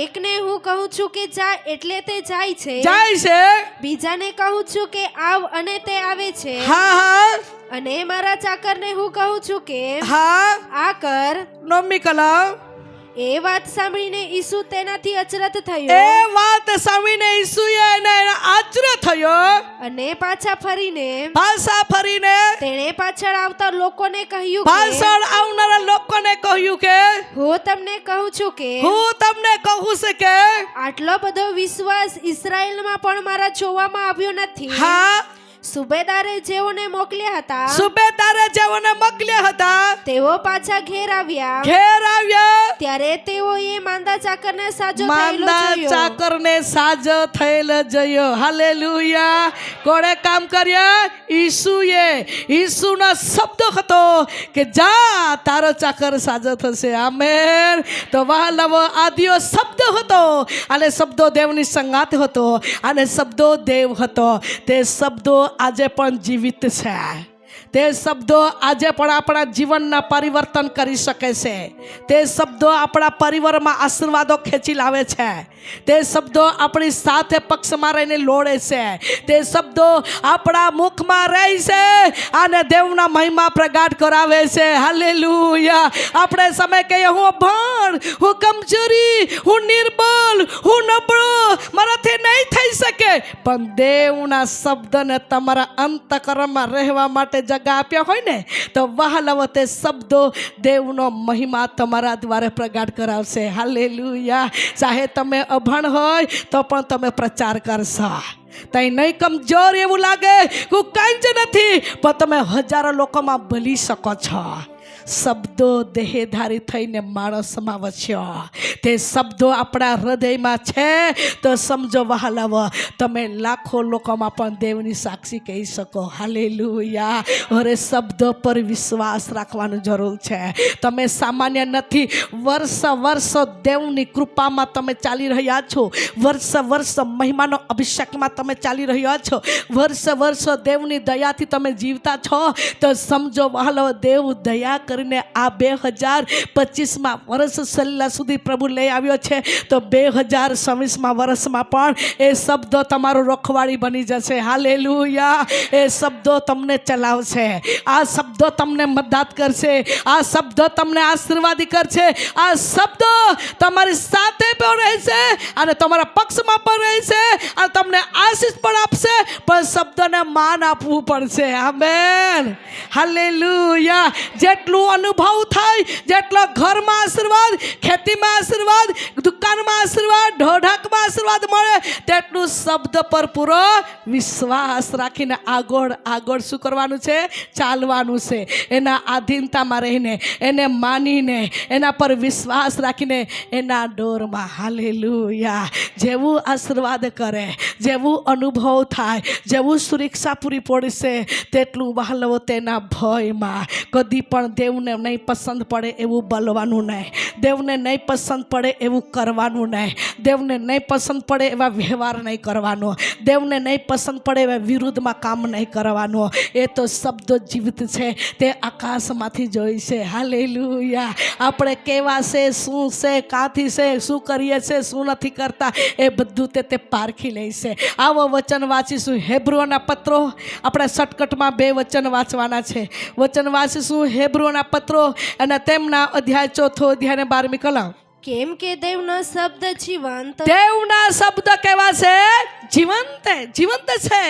એકને હું કહું છું કે જા એટલે તે જાય છે, બીજાને કહું છું કે આવ અને તે આવે છે. અને મારા ચાકરને હું કહું છું કે આ કર. નોમી કલામ. એ વાત સાંભળીને ઈસુ તેનાથી અચરત થયો. એ વાત સાંભળીને ઈસુએ એને આશ્ચર્ય થયો. અને પાછા ફરીને તેણે પાછળ આવતા લોકોને કહ્યું, પાછળ આવનારા લોકોને કહ્યું કે હું તમને કહું છું કે આટલો બધો વિશ્વાસ ઇઝરાયલમાં પણ મારા જોવામાં આવ્યો નથી. સુબેદારે જેઓને મોકલ્યા હતા તેઓ પાછા ઘેર આવ્યા ત્યારે તેઓએ માંદા ચાકરને સાજો થયેલો જોયો. હાલેલુયા. કોણે કામ કર્યા? ઈસુએ. ઈસુનો શબ્દ હતો કે જા તારો ચાકર સાજો થશે. આમેન. તો વહાલાવો આદિયો શબ્દ હતો અને શબ્દો દેવની સંગાત હતો અને શબ્દો દેવ હતો. તે શબ્દો આજે પણ જીવિત છે. તે શબ્દો આજે પણ આપણા જીવનના પરિવર્તન કરી શકે છે. તે શબ્દો આપણા પરિવારમાં આશીર્વાદો ખેંચી લાવે છે. તે શબ્દો આપણી સાથે પક્ષમાં રહીને લોડે છે. તે શબ્દો આપણા મુખમાં રહે છે અને દેવના મહિમા પ્રગટ કરાવે છે. હાલેલુયા. આપણે સમય કહીએ હું અભણ, હું કમજોરી, હું નિર્બળ, હું નબળો, મારાથી નહીં થઈ શકે, પણ દેવના શબ્દને તમારા અંતઃકરણમાં રહેવા માટે જગા આપ્યા હોય ને તો વહાલાવો તે શબ્દો દેવનો મહિમા તમારા દ્વારા પ્રગટ કરાવશે. હાલેલુયા. ચાહે તમે અભણ હોય તો પણ તમે પ્રચાર કરશો. તઈ નહીં કમજોર એવું લાગે કે કંઈ જ નથી, પણ તમે હજારો લોકોમાં ભલી શકો છો. શબ્દો દેહધારી થઈને માણસમાં વસ્યો. તે શબ્દો આપણા હૃદયમાં છે તો સમજો વહાલાવો તમે લાખો લોકોમાં પણ દેવની સાક્ષી કહી શકો. હાલેલુયા. અરે શબ્દો પર વિશ્વાસ રાખવાની જરૂર છે. તમે સામાન્ય નથી. વર્ષો દેવની કૃપામાં તમે ચાલી રહ્યા છો. વર્ષો મહિમાનો અભિષેકમાં તમે ચાલી રહ્યા છો. વર્ષો દેવની દયાથી તમે જીવતા છો. તો સમજો વહાલાવો દેવ દયા કરીને આ 2025માં વર્ષ છેલ્લા સુધી પ્રભુ લઈ આવ્યો છે. તો 2026માં વર્ષમાં પણ એ શબ્દો તમારો રખવાડી બની જશે. હાલેલુયા. એ શબ્દો તમને ચલાવશે. આ શબ્દો તમને મદદ કરશે. આ શબ્દો તમને આશીર્વાદી કરશે. આ શબ્દો તમારી સાથે પણ રહેશે અને તમારા પક્ષમાં પણ રહેશે અને તમને આશીષ પણ આપશે, પણ શબ્દોને માન આપવું પડશે. આમેન. હાલેલુયા. જેટલું અનુભવ થાય, જેટલો ઘરમાં આશીર્વાદ, ખેતીમાં આશીર્વાદ, દુકાનમાં આશીર્વાદ, ઢોઢાકમાં આશીર્વાદ મળે, તેટલું શબ્દ પર પૂરો વિશ્વાસ રાખીને આગળ શું કરવાનું છે? ચાલવાનું છે. એના આધીનતામાં રહીને, એને માનીને, એના પર વિશ્વાસ રાખીને, એના ડોરમાં. હાલેલુયા. જેવું આશીર્વાદ કરે, જેવું અનુભવ થાય, જેવું સુરક્ષા પૂરી પડશે, તેટલું વહાલાવો તેના ભયમાં કદી પણ દેવને નહીં પસંદ પડે એવું બોલવાનું નહીં, દેવને નહીં પસંદ પડે એવું કરવાનું નહીં, દેવને નહીં પસંદ પડે એવા વ્યવહાર નહીં કરવાનો, દેવને નહીં પસંદ પડે એવા વિરુદ્ધમાં કામ નહીં કરવાનું. એ તો શબ્દો જીવિત છે. તે આકાશમાંથી જોઈ છે. હાલેલુયા. આપણે કેવા છે, શું છે, કાંથી છે, શું કરીએ છે, શું નથી કરતા, એ બધું તે પારખી લે છે. આવો વચન વાંચીશું. હેબ્રુઓના પત્રો. આપણે શોર્ટકટમાં 2 વચન વાંચવાના છે. વચન વાંચીશું હેબ્રુઓના પત્રો અને તેમના અધ્યાય 4 અધ્યાય 12મી કલમ. કેમ કે દેવનો શબ્દ જીવંત, દેવના શબ્દ કેવા છે? જીવંત છે,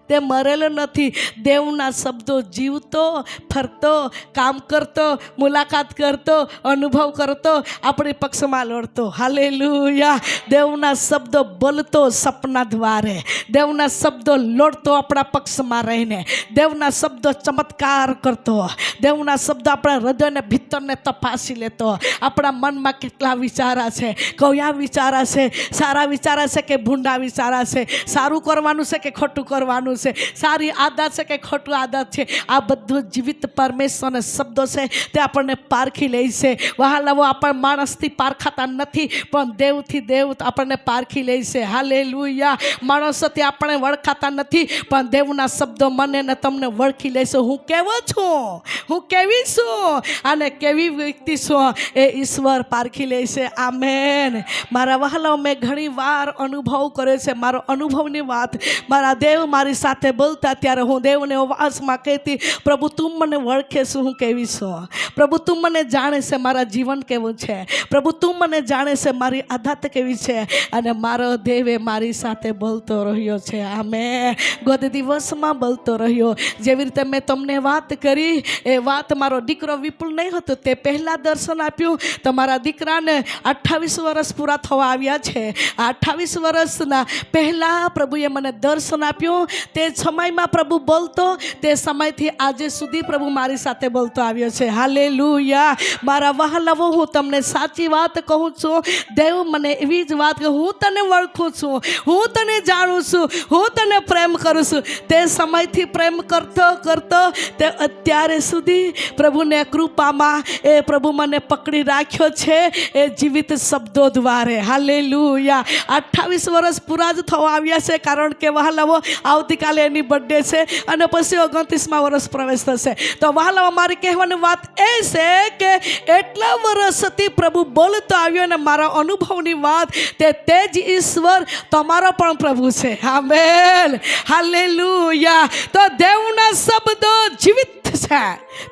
તે મરેલો નથી. દેવના શબ્દો જીવતો, ફરતો, કામ કરતો, મુલાકાત કરતો, અનુભવ કરતો, આપણી પક્ષમાં લડતો. હાલેલુયા. દેવના શબ્દો બોલતો સપના દ્વારે, દેવના શબ્દો લડતો આપણા પક્ષમાં રહીને, દેવના શબ્દો ચમત્કાર કરતો, દેવના શબ્દો આપણા હૃદયને ભીતરને તપાસી લેતો. આપણા મનમાં કેટલા વિચારા છે, કયા વિચારા છે, સારા વિચારા છે કે ભૂંડા વિચારા છે, સારું કરવાનું છે કે ખોટું કરવાનું છે, સારી આદત છે કે ખોટું આદત છે, આ બધું જીવિત પરમેશ્વરના શબ્દો છે. તે આપણને પારખી લે છે. વહાલાઓ, આપણે માણસથી પારખાતા નથી, પણ દેવથી દેવ આપણને પારખી લે છે. હાલેલુયા. માણસોથી આપણે વળખાતા નથી, પણ દેવના શબ્દો મને ને તમને વળખી લેશે. હું કેવો છું, હું કેવી છું અને કેવી વ્યક્તિ છું, એ ઈશ્વર પારખી લે છે. આમેન. મારા વહાલાઓ, મેં ઘણી વાર અનુભવ કર્યો છે. મારો અનુભવની વાત, મારા દેવ મારી સાથે બોલતા ત્યારે હું દેવને અવાજમાં કહેતી, પ્રભુ તું મને વળખે છું, હું કેવી છું. પ્રભુ તું મને જાણે છે મારા જીવન કેવું છે. પ્રભુ તું મને જાણે છે મારી આદત કેવી છે. અને મારો દેવે મારી સાથે બોલતો રહ્યો છે. આમે ગોદ દિવસમાં બોલતો રહ્યો. જેવી રીતે મેં તમને વાત કરી, એ વાત મારો દીકરો વિપુલ નહીં હતો, તે પહેલાં દર્શન આપ્યું. તમારા દીકરાને 28 વર્ષ પૂરા થવા આવ્યા છે. 28 વર્ષના પહેલાં પ્રભુએ મને દર્શન આપ્યું. તે સમયમાં પ્રભુ બોલતો, તે સમયથી આજે સુધી પ્રભુ મારી સાથે બોલતો આવ્યો છે. હાલેલુયા. મારા વહાલાઓ, હું તમને સાચી વાત કહું છું. દેવ મને એવી જ વાત કે હું તને વળખું છું, હું તને જાણું છું, હું તને પ્રેમ કરું છું. તે સમયથી પ્રેમ કરતો તે અત્યારે સુધી પ્રભુને કૃપામાં એ પ્રભુ મને પકડી રાખ્યો છે, એ જીવિત શબ્દો દ્વારે. હાલેલુયા. 28 વર્ષ પૂરા જ થવા આવ્યા છે, કારણ કે વહાલાઓ આવતીકાલે એની બર્થડે છે અને પછી 29મા વર્ષ પ્રવેશ થશે. તો વહાલાઓ, મારી કહેવાની વાત એ છે કે એટલા વર્ષથી પ્રભુ બોલતો આવ્યો અને મારા અનુભવની વાત, તે જ ઈશ્વર તમારો પણ પ્રભુ છે. આમેન. હાલેલુયા. તો દેવના શબ્દો જીવિત છે,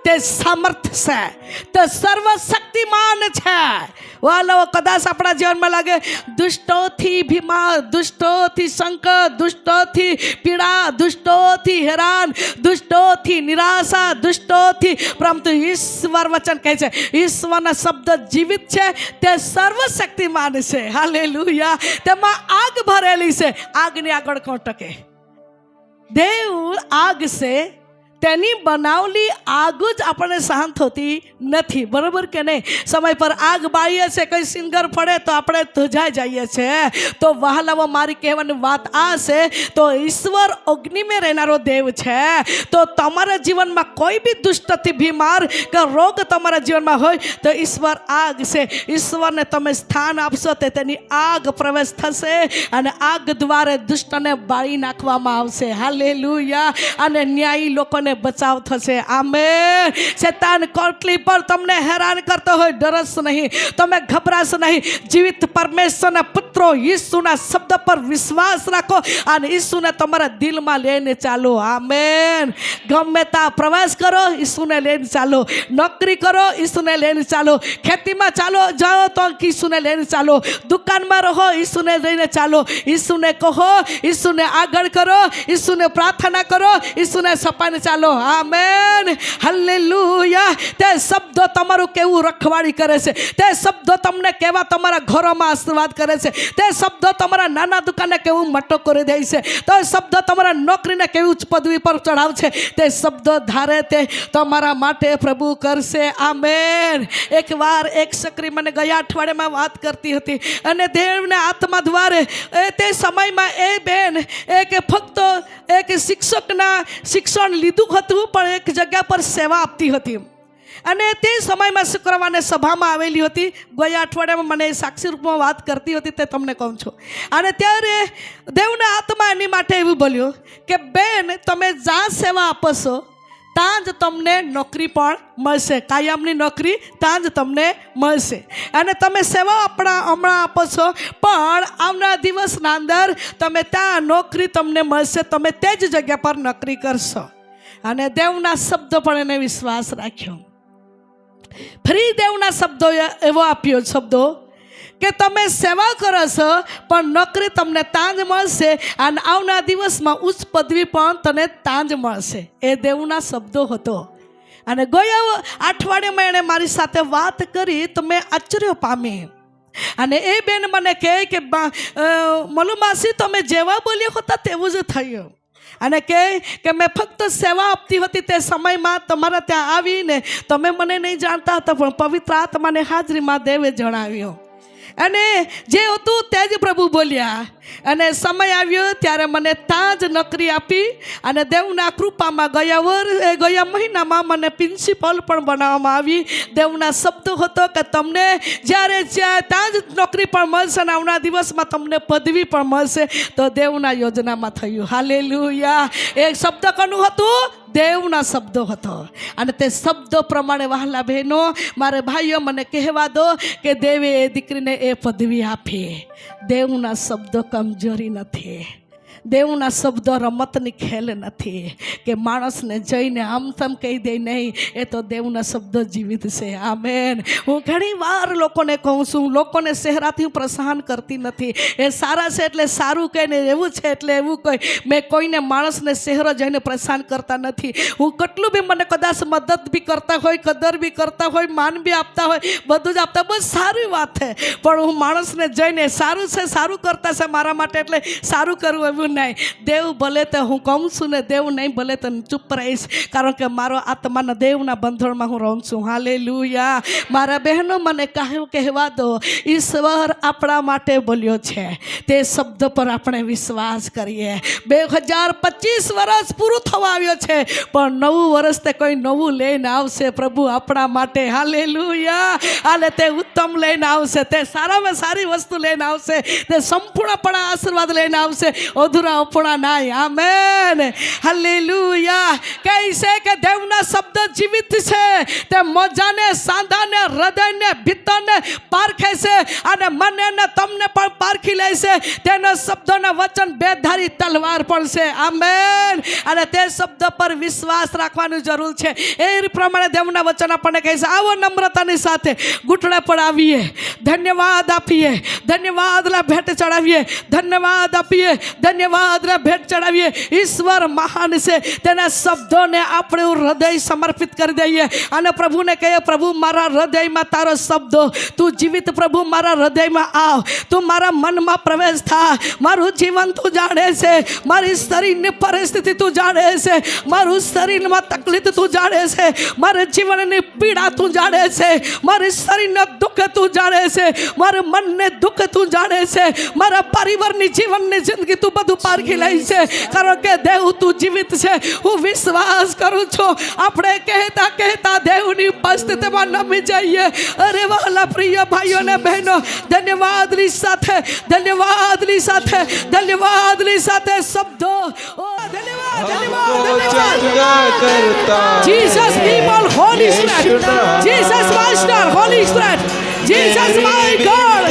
તે સમર્થ છે, તે સર્વશક્તિમાન છે. વાલાઓ, કદાચ આપણા જીવનમાં લાગે દુષ્ટોથી બીમાર, દુષ્ટોથી સંકટ, દુષ્ટોથી પીડા, દુષ્ટોથી હેરાન, દુષ્ટોથી નિરાશા, દુષ્ટોથી, પરંતુ ઈશ્વર વચન કહે છે, ઈશ્વરના શબ્દ જીવિત છે, તે સર્વશક્તિમાન છે. હાલેલુયા. તેમાં આગ ભરેલી છે, આગની આગળ કોણ ટકે? દેવ આગ છે, તેની બનાવલી આગ જ આપણને સહન થતી નથી. બરાબર કે નહીં? સમય પર આગ બાળીએ છે, કંઈ સિંગર પડે તો આપણે ધજાઈ જઈએ છીએ. તો વહાલાઓ, મારી કહેવાની વાત આ છે, તો ઈશ્વર અગ્નિમાં રહેનારો દેવ છે. તો તમારા જીવનમાં કોઈ બી દુષ્ટથી બીમાર કે રોગ તમારા જીવનમાં હોય તો ઈશ્વર આગ છે. ઈશ્વરને તમે સ્થાન આપશો તો તેની આગ પ્રવેશ થશે અને આગ દ્વારા દુષ્ટને બાળી નાખવામાં આવશે. હાલેલુયા. અને ન્યાયી લોકોને બચાવ થશે. આમેન. શેતાન કોટલી પર તમને હેરાન કરતો હોય, ડરશ નહીં, તમે ગભરાશ નહીં. જીવિત પરમેશ્વરના પુત્રો ઈસુના શબ્દ પર વિશ્વાસ રાખો અને ઈસુને તમારા દિલમાં લઈને ચાલો. આમેન. ગમે ત્યાં પ્રવાસ કરો, ઈસુને લઈને ચાલો. નોકરી કરો, ઈસુને લઈને ચાલો. ખેતીમાં ચાલો જાઓ તો ઈસુને લઈને ચાલો. દુકાનમાં રહો, ઈસુને લઈને ચાલો. ઈસુને કહો, ઈસુને આગળ કરો, ઈસુને પ્રાર્થના કરો, ઈસુને સપાઈને ચાલો. આમેન. હાલેલુયા. તે શબ્દો તમારું કેવું રખવાડી કરે છે, તે શબ્દો તમને કેવા તમારા ઘરોમાં આશીર્વાદ કરે છે, તે શબ્દો તમારા નાના દુકાને કેવું મટો કરી દે છે, તો શબ્દો તમારા નોકરીને કેવી ઉચ્ચ પદવી પર ચડાવશે, તે શબ્દો ધારે તે તમારા માટે પ્રભુ કરશે. આમેન. એકવાર એક છોકરી મને ગયા અઠવાડિયામાં વાત કરતી હતી અને દેવને આત્મા દ્વારે તે સમયમાં એ બેન એક ફક્ત એક શિક્ષકના શિક્ષણ લીધું હતું, પણ એક જગ્યા પર સેવા આપતી હતી. અને તે સમયમાં શુક્રવારે સભામાં આવેલી હતી. ગયા અઠવાડિયામાં મને સાક્ષી રૂપમાં વાત કરતી હતી, તે તમને કહું છું. અને ત્યારે દેવના આત્મા એની માટે એવું બોલ્યો કે બેન, તમે જ્યાં સેવા આપો છો ત્યાં જ તમને નોકરી પણ મળશે, કાયમની નોકરી ત્યાં જ તમને મળશે. અને તમે સેવા હમણાં આપો છો, પણ આવનાર દિવસના અંદર તમે ત્યાં નોકરી તમને મળશે, તમે તે જ જગ્યા પર નોકરી કરશો. અને દેવના શબ્દો પણ એને વિશ્વાસ રાખ્યો. ફરી દેવના શબ્દો એવો આપ્યો શબ્દો કે તમે સેવા કરો છો પણ નોકરી તમને તાંજ મળશે અને આવનાર દિવસમાં ઉચ્ચ પદવી પણ તને તાંજ મળશે. એ દેવના શબ્દો હતો. અને ગયા અઠવાડિયામાં એણે મારી સાથે વાત કરી તો મેં આશ્ચર્ય પામી. અને એ બેન મને કહે કે મલુમાસી તમે જેવા બોલ્યા હતા તેવું જ થયું. અને કે મેં ફક્ત સેવા આપતી હતી તે સમયમાં તમારા ત્યાં આવીને તમે મને નહીં જાણતા હતા પણ પવિત્ર આત્માને હાજરીમાં દેવે જણાવ્યું. અને જે હતું તે જ પ્રભુ બોલ્યા. અને સમય આવ્યો ત્યારે મને તાજ નોકરી આપી અને દેવના કૃપામાં ગયા મહિનામાં મને પ્રિન્સિપલ પણ બનાવવામાં આવી. દેવના શબ્દો હતો કે તમને જ્યારે તાજ નોકરી પણ મળશે અને આવનાર દિવસમાં તમને પદવી પણ મળશે. તો દેવના યોજનામાં થયું. હાલેલુયા. એક શબ્દ કોનું હતું? દેવના શબ્દો હતો. અને તે શબ્દો પ્રમાણે વહાલા બહેનો મારે ભાઈઓ મને કહેવા દો કે દેવે એ દીકરીને એ પદવી આપી. દેવના શબ્દો કમજોરી નથી. દેવના શબ્દો રમતની ખેલ નથી કે માણસને જઈને આમ તેમ કહી દે. નહીં, એ તો દેવના શબ્દો જીવિત છે. આમેન. હું ઘણી વાર લોકોને કહું છું, લોકોને ચહેરાથી હું પ્રસન્ન કરતી નથી. એ સારા છે એટલે સારું કહે ને એવું છે એટલે એવું કહે. મેં કોઈને માણસને ચહેરો જઈને પ્રસન્ન કરતા નથી. હું કેટલું બી મને કદાચ મદદ બી કરતા હોય, કદર બી કરતા હોય, માન બી આપતા હોય, બધું જ આપતા, બસ સારી વાત છે. પણ હું માણસને જઈને સારું છે, સારું કરતા છે મારા માટે એટલે સારું કરવું એવું નહીં. દેવ ભલે તો હું કહું છું ને દેવ નહીં ભલે તો ચૂપ રહીશ. કારણ કે મારો આત્માના દેવના બંધણમાં હું રહું છું. હાલેલુયા. મારા બહેનો મને કહેવા દો, ઈશ્વર આપણા માટે બોલ્યો છે. તે શબ્દ પર આપણે વિશ્વાસ કરીએ. 2025 વર્ષ પૂરું થવા આવ્યો છે પણ નવું વર્ષ તે કોઈ નવું લઈને આવશે પ્રભુ આપણા માટે. હાલેલુયા. હાલે તે ઉત્તમ લઈને આવશે. તે સારામાં સારી વસ્તુ લઈને આવશે. તે સંપૂર્ણપણે આશીર્વાદ લઈને આવશે. અધૂરા અપણા નાય. આમેન. હાલેલુયા. કહે છે કે દેવના શબ્દ જીવિત છે. તે મોજાને, સાંધાને, હૃદયને, ભીતરને પારખે છે અને મને ને તમને પણ પારખી લે છે. તેનો શબ્દોના વચન બેધારી તલવાર પણ છે. આમેન. અને તે શબ્દ પર વિશ્વાસ રાખવાની જરૂર છે. એ પ્રમાણે દેવના વચન આપણને કહે છે. આવો નમ્રતાની સાથે ઘૂંટણા પર આવીએ, ધન્યવાદ આપીએ, ધન્યવાદના ભેટ ચડાવીએ, ધન્યવાદ આપીએ, ધન્યવાદના ભેટ ચડાવીએ. ઈશ્વર મહાન છે. તેના શબ્દોને આપણે હૃદય સમર્પિત કરી દઈએ અને પ્રભુને કહીએ, પ્રભુ મારા હૃદયમાં તારો શબ્દો, તું જીવિત પ્રભુ મારા હૃદયમાં આવ, તું મારા મનમાં પ્રવેશ થા. મારું જીવન તું જાણે છે, મારી શરીરની પરિસ્થિતિ તું જાણે છે, મારું શરીરમાં તકલીફ તું જાણે છે, મારા જીવનની પીડા તું જાણે છે, મારી શરીરના દુઃખ તું જાણે છે, મારા મનને દુઃખ તું જાણે છે, મારા પરિવારની જીવનની જિંદગી તું બધું પારખી લે છે. કારણ કે દેવ તું જીવિત છે. હું વિશ્વાસ કરું છું. આપણે કહેતા કહેતા દેવની ઉપસ્થિતિમાં નમી જઈએ. અરે વહાલા પ્રિય ભાઈઓ ને બહેનો, ધન્યવાદની સાથે, ધન્યવાદની સાથે, ધન્યવાદની સાથે શબ્દો. ઓ ધન્યવાદ, ધન્યવાદ, ધન્યવાદ. Jesus people, Holy Spirit, Jesus Master, Holy Spirit, Jesus my God,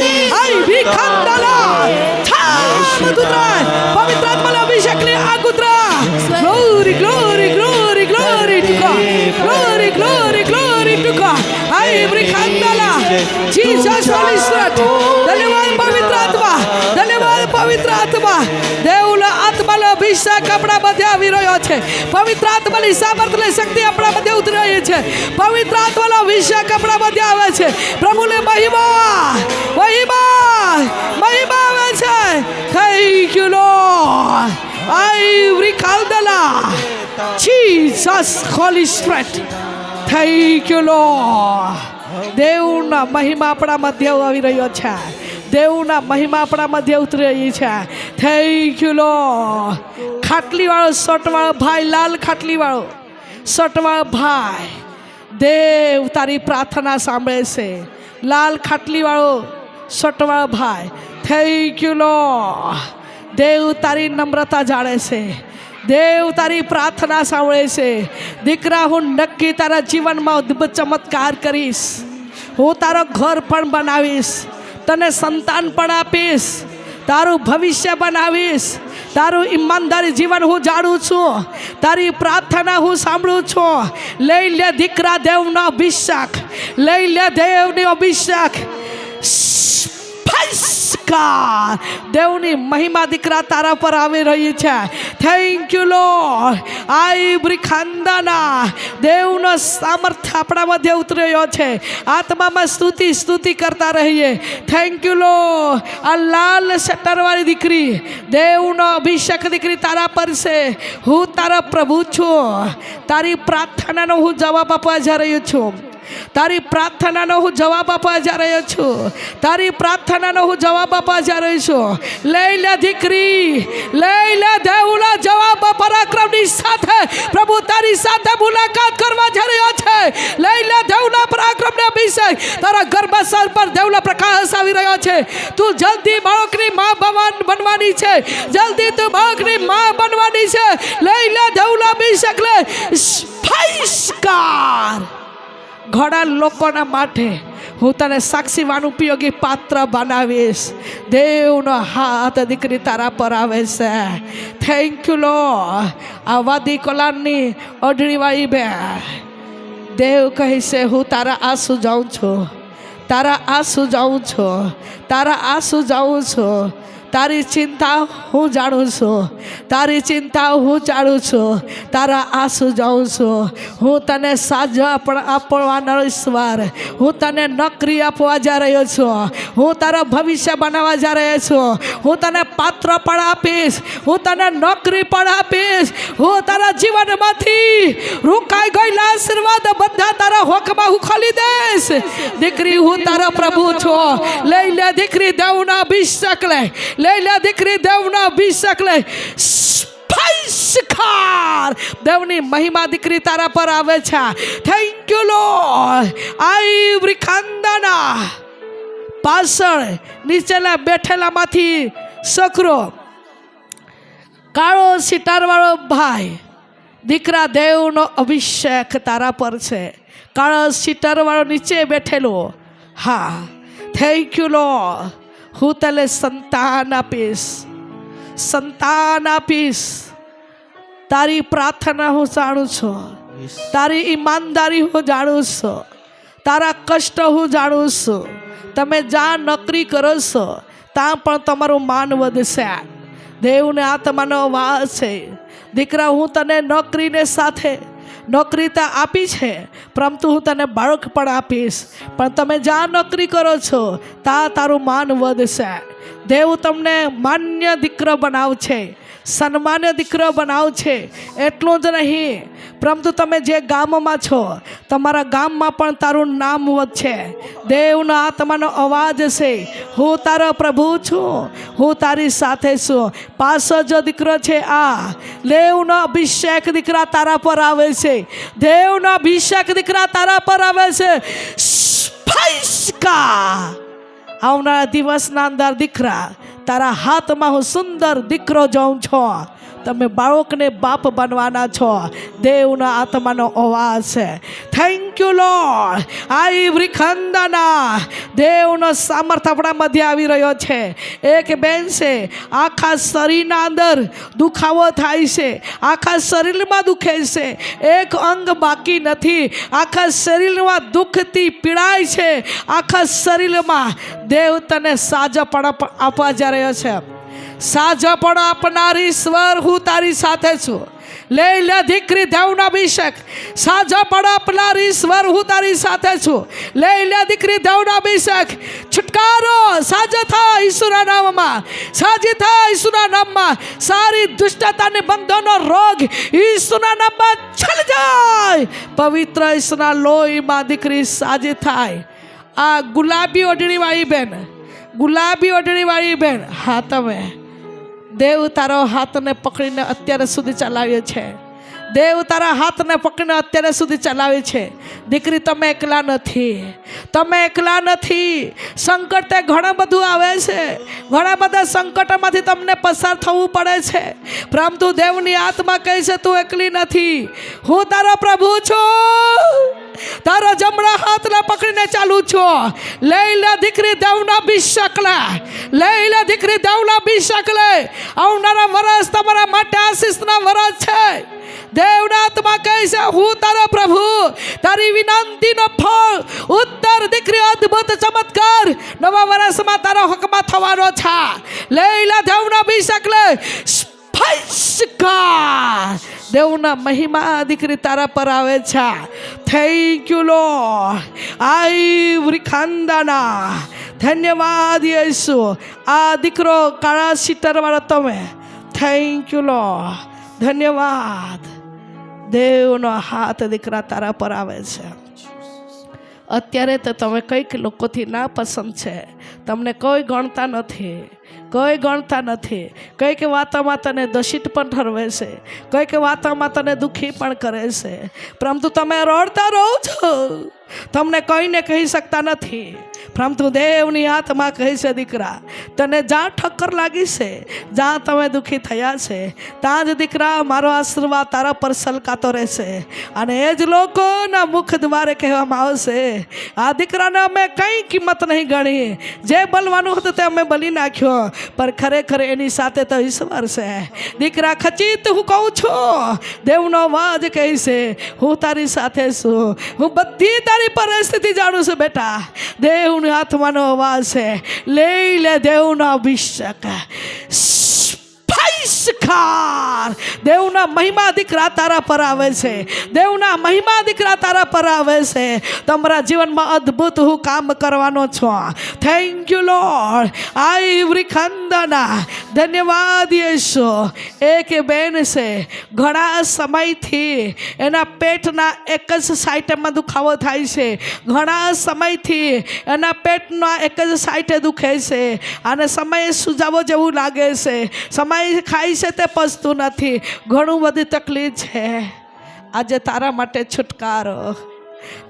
I become the Lord. પવિત્ર આત્માના અભિષેકને આગુતરા. Glory, glory, glory, glory to God. Glory, glory, glory to God. I become the Lord. Jesus Holy Spirit. ધન્યવાદ પવિત્ર આત્મા, ધન્યવાદ પવિત્ર આત્મા. દેવના આત્માનો અભિષેક આપણા બધે આવી રહ્યો છે. પવિત્ર આત્માની સામર્થ્યની શક્તિ આપણા બધે ઉતરી રહી છે. પવિત્ર આત્માનો અભિષેક આપણા બધે આવે છે. પ્રભુને મહિમા, મહિમા, મહિમા આવે છે. Thank you Lord. I recall the Lord. Jesus Holy Spirit. Thank you Lord. દેવના મહિમા આપણા મધ્ય આવી રહ્યો છે. દેવના મહિમા આપણા મધ્ય ઉતરી રહી છે. Thank you lord. ખાટલીવાળો શર્ટવાળો ભાઈ, લાલ ખાટલીવાળો શર્ટવાળો ભાઈ, દેવ તારી પ્રાર્થના સાંભળે છે. લાલ ખાટલીવાળો શર્ટવાળો ભાઈ, થેન્ક યુ લોર્ડ. દેવ તારી નમ્રતા જાણે છે. દેવ તારી પ્રાર્થના સાંભળે છે. દીકરા, હું નક્કી તારા જીવનમાં અદ્ભુત ચમત્કાર કરીશ. હું તારો ઘર પણ બનાવીશ, તને સંતાન પણ આપીશ, તારું ભવિષ્ય બનાવીશ, તારું ઈમાનદારી જીવન હું જાણું છું, તારી પ્રાર્થના હું સાંભળું છું. લઈ લે દીકરા દેવનો અભિષેક, લઈ લે દેવનો અભિષેક. દેવની મહિમા દીકરા તારા પર આવી રહી છે. Thank you lord. આઈ બ્રિખાંદાના દેવનો સામર્થ્ય આપણા મધ્ય ઉતરી રહ્યો છે. આત્મામાં સ્તુતિ કરતા રહીએ. Thank you lord. આ લાલ શટરવાળી દીકરી, દેવનો અભિષેક દીકરી તારા પર છે. હું તારા પ્રભુ છું. તારી પ્રાર્થનાનો હું જવાબ આપવા જઈ રહ્યો છું. તારી પ્રાર્થનાનો હું જવાબ આપવા જઈ રહ્યો છું. તારી પ્રાર્થનાનો હું જવાબ આપવા જઈ રહ્યો છું. લઈ લે દીકરી, લઈ લે દેવના જવાબ પરાક્રમની સાથે પ્રભુ તારી સાથે મુલાકાત કરવા જઈ રહ્યો છે. લઈ લે દેવના પરાક્રમને અભિષેક. તારા ગર્ભાશય પર દેવનો પ્રકાશ આવી રહ્યો છે. તું જલ્દી બાળકની માં બનવાની છે. જલ્દી તું બાળકની માં બનવાની છે. લઈ લે દેવના અભિષેક. લે સ્પર્શકાર. ઘણા લોકોના માટે હું તને સાક્ષીવાન ઉપયોગી પાત્ર બનાવીશ. દેવનો હાથ દીકરી તારા પર આવે છે. Thank you lord. આ વાદી કોલાની ઓઢણીવાળી બે દેવ કહે છે, હું તારા આંસુ જાઉં છું. તારા આંસુ જાઉં છું. તારા આંસુ જાઉં છું. તારી ચિંતા હું જાણું છું. તારી ચિંતા હું જાણું છું. તારા આંસુ જાઉં છું. હું તને સાજા આપવાનો ઈશ્વર. હું તને નોકરી આપવા જઈ રહ્યો છું. હું તારા ભવિષ્ય બનાવવા જઈ રહ્યો છું. હું તને પાત્ર પણ આપીશ. હું તને નોકરી પણ આપીશ. હું તારા જીવનમાંથી રોકાઈ ગયેલા આશીર્વાદ બધા તારા હોકમાં હું ખોલી દઈશ. દીકરી, હું તારા પ્રભુ છું. લઈ લે દીકરી દેવના અભિષેક. લઈ લે દીકરી દેવના અભિષેક. લે સ્પર્શકાર. દેવની મહિમા દીકરી તારા પર આવે છે. Thank you lord. આઈ બ્રિખાંદાના પાછળ નીચેલા બેઠેલામાંથી સકરો કાળો સિતારવાળો ભાઈ, દીકરા દેવનો અભિષેક તારા પર છે. કાળો સિતારવાળો નીચે બેઠેલો. હા, થેન્ક યુ લોર્ડ. હું તને સંતાન આપીશ. સંતાન આપીશ. તારી પ્રાર્થના હું જાણું છું. તારી ઈમાનદારી હું જાણું છું. તારા કષ્ટ હું જાણું છું. તમે જ્યાં નોકરી કરો છો ત્યાં પણ તમારું માન વધશે. દેવને આત્માનો વાસ છે. દીકરા, હું તને નોકરીને સાથે નોકરી તો આપી છે, પરંતુ હું તને બાળક પણ આપીશ. પણ તમે જ્યાં નોકરી કરો છો ત્યાં તારું માન વધશે. દેવ તમને માન્ય દીકરો બનાવશે, સન્માન્ય દીકરો બનાવશે. એટલું જ નહીં, પરંતુ તમે જે ગામમાં છો તમારા ગામમાં પણ તારું નામ વધશે. દેવનો આત્માનો અવાજ છે, હું તારો પ્રભુ છું. હું તારી સાથે છું. પાછો જો દીકરો છે, આ દેવનો અભિષેક દીકરા તારા પર આવે છે. દેવનો અભિષેક દીકરા તારા પર આવે છે. આવનારા દિવસના અંદર દીકરા, તારા હાથમાં હું સુંદર દીકરો જોઉં છું. તમે બાળકને બાપ બનવાના છો. દેવનો આત્માનો અવાજ છે. Thank you lord. આઈ બ્રિખાંદાના દેવનો સામર્થ્ય આપણા મધ્ય આવી રહ્યો છે. એક બેન છે, આખા શરીરના અંદર દુખાવો થાય છે. આખા શરીરમાં દુખે છે. એક અંગ બાકી નથી. આખા શરીરમાં દુખથી પીડાય છે. આખા શરીરમાં દેવ તને સાજાપણ આપવા જઈ રહ્યો છે. સાજાપણ આપનારી ઈશ્વર હું તારી સાથે છું. લઈ લે દીકરી દેવનો અભિષેક. સાજાપણ આપનારી ઈશ્વર હું તારી સાથે છું. લઈ લે દીકરી દેવનો અભિષેક. છુટકારો સાજા થા ઈસુના નામમાં. સાજી થા ઈસુના નામમાં. સારી દુષ્ટતાને બંધોનો રોગ ઈસુના નામમાં ચાલી જાય. પવિત્ર ઈસુના લોહીમાં દીકરી સાજી થાય. આ ગુલાબી ઓઢણીવાળી બેન, ગુલાબી ઓઢણીવાળી બેન, હા, તમે દેવ તારો હાથને પકડીને અત્યારે સુધી ચલાવ્યો છે. દેવ તારા હાથને પકડીને અત્યારે સુધી ચલાવે છે. દીકરી, તમે એકલા નથી. તમે એકલા નથી. સંકટ ઘણું બધું આવે છે. ઘણા બધા સંકટોમાંથી તમને પસાર થવું પડે છે, પરંતુ દેવની આત્મા કહે છે તું એકલી નથી. હું તારો પ્રભુ છું. તારા જમણા હાથને પકડીને ચાલુ છું. લઈ લે દીકરી દેવના અભિષેક લે, લઈ લે દીકરી દેવના અભિષેક લે. આવનારા વર્ષ તમારા માટે આશીષના વર્ષ છે. દેવના આત્મા કહે છે હું તારો પ્રભુ, તારી વિનંતીનો ફળ ઉત્તર દીકરી અદ્ભુત ચમત્કાર નવા વર્ષમાં તારા હકમાં થવાનો છે. લઈ લે દેવના અભિષેક લે. દેવના મહિમા દીકરી તારા પર આવે છે. Thank you lord. આઈ ખાનદાના ધન્યવાદ યેસુ. આ દીકરો કાળા સીટર વાળો તમે, થેન્ક યુ લોર્ડ. ધન્યવાદ. દેવનો હાથ દીકરા તારા પર આવે છે. અત્યારે તો તમે કંઈક લોકોથી ના પસંદ છે, તમને કોઈ ગણતા નથી, કોઈ ગણતા નથી. કંઈક વાતોમાં તને દોષિત પણ ઠરવે છે, કંઈક વાતોમાં તને દુઃખી પણ કરે છે, પરંતુ તમે રડતા રહો છો. તમને કોઈને કહી શકતા નથી, પરંતુ દેવની આત્મા કહે છે દીકરા તને જ્યાં ઠક્કર લાગી છે, જ્યાં તમે દુઃખી થયા છે, ત્યાં જ દીકરા મારો આશીર્વાદ તારા પર સલકાતો રહેશે. અને એ જ લોકોના મુખ દ્વારે કહેવામાં આવશે આ દીકરાને અમે કંઈ કિંમત નહીં ગણી, જે બલવાનું હતું તે અમે બલી નાખ્યો, પણ ખરેખર એની સાથે તો ઈશ્વર છે. દીકરા ખચિત હું કહું છું, દેવનો અવાજ કહે છે હું તારી સાથે છું, હું બધી તારી પરિસ્થિતિ જાણું છું બેટા. દેવની આત્માનો અવાજ છે. લઈ લે દેવનો અભિષેક. દેવના મહિમા દીકરા તારા પર આવે છે. દેવના મહિમા દીકરા તારા પર આવે છે. તમારા જીવનમાં અદ્ભુત હું કામ કરવાનો છું. Thank you lord. આઈ ખંદના ધન્યવાદ યેસુ. એક બેન છે ઘણા સમયથી એના પેટના એક જ સાઈડમાં દુખાવો થાય છે. ઘણા સમયથી એના પેટના એક જ સાઈડે દુખે છે અને સમયે સુજાવો જેવું લાગે છે. સમય ખાય છે તે પચતું નથી. ઘણું બધી તકલીફ છે. આજે તારા માટે છુટકારો,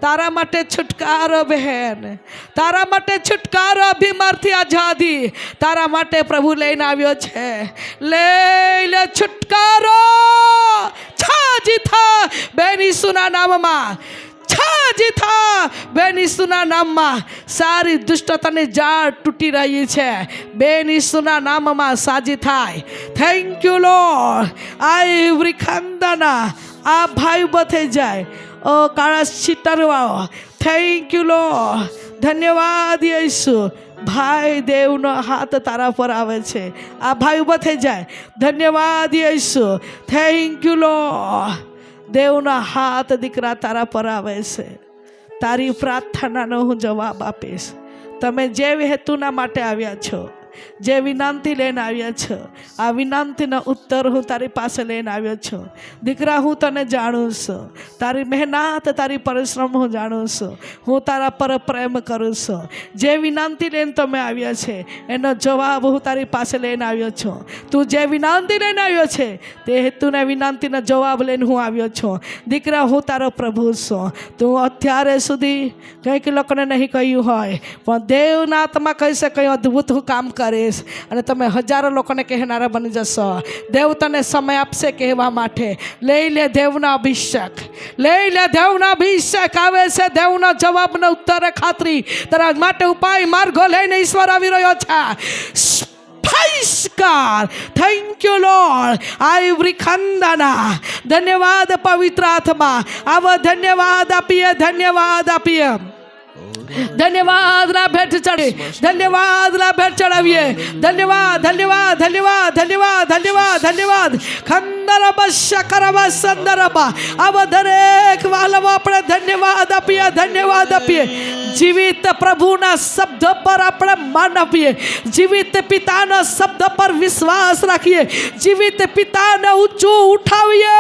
તારા માટે છુટકારો બહેન, તારા માટે છુટકારો, બીમારથી આઝાદી તારા માટે પ્રભુ લઈને આવ્યો છે. લઈ લે છુટકારો. છાજી થા બેન ઈસુના નામમાં, છાજી થા બેન ઈસુના નામમાં. સારી દુષ્ટતાની જાળ તૂટી રહી છે. બેન ઈસુના નામમાં સાજી થાય. Thank you lord. આઈ ખાનદાના આ ભાઈ ઉભો થઈ જાય. ઓ કાળા છીટરવાળો, થેન્ક યુ લોર્ડ. ધન્યવાદ યેસુ. ભાઈ દેવનો હાથ તારા પર આવે છે. આ ભાઈ ઉભો થઈ જાય. ધન્યવાદ યેસુ. Thank you lord. દેવના હાથ દીકરા તારા પર આવે છે. તારી પ્રાર્થનાનો હું જવાબ આપીશ. તમે જે હેતુના માટે આવ્યા છો, જે વિનંતી લઈને આવ્યા છો, આ વિનંતીનો ઉત્તર હું તારી પાસે લઈને આવ્યો છું. દીકરા હું તને જાણું છું, તારી મહેનત, તારી પરિશ્રમ હું જાણું છું. હું તારા પર પ્રેમ કરું છું. જે વિનંતી લઈને તમે આવ્યા છે એનો જવાબ હું તારી પાસે લઈને આવ્યો છું. તું જે વિનંતી લઈને આવ્યો છે તે હેતુના વિનંતીનો જવાબ લઈને હું આવ્યો છું. દીકરા હું તારો પ્રભુ છું. તું અત્યારે સુધી કંઈક લોકોને નહીં કહ્યું હોય, પણ દેવના આત્મા કહી છે કંઈ અદ્ભુત હું કામ કરીશ અને તમે હજારો લોકોને કહેનારા બની જશો. દેવ તને સમય આપશે કહેવા માટે. લઈ લે દેવના અભિષેક, લઈ લે દેવના અભિષેક. આવે છે દેવના જવાબનો ઉત્તર ખાતરી. તારા માટે ઉપાય માર્ગો લઈને ઈશ્વર આવી રહ્યો છે. Thank you lord. આઈ ખંદના ધન્યવાદ પવિત્ર આત્મા. આવો ધન્યવાદ આપીએ, ધન્યવાદ આપીએ. ધન્યવાદ ના ભેટ ચડી, ધન્યવાદ ના ભેટ ચડાવીએ. ધન્યવાદ, ધન્યવાદ, ધન્યવાદ, ધન્યવાદ, ધન્યવાદ, ધન્યવાદ. ખંદરબા શકરબા સંદરબા. આવા દરેક વાલમાં આપણે ધન્યવાદ આપીએ, ધન્યવાદ આપીએ. જીવિત પ્રભુના શબ્દ પર આપણે માન આપીએ. જીવિત પિતાના શબ્દ પર વિશ્વાસ રાખીએ. જીવિત પિતાને ઊંચું ઉઠાવીએ.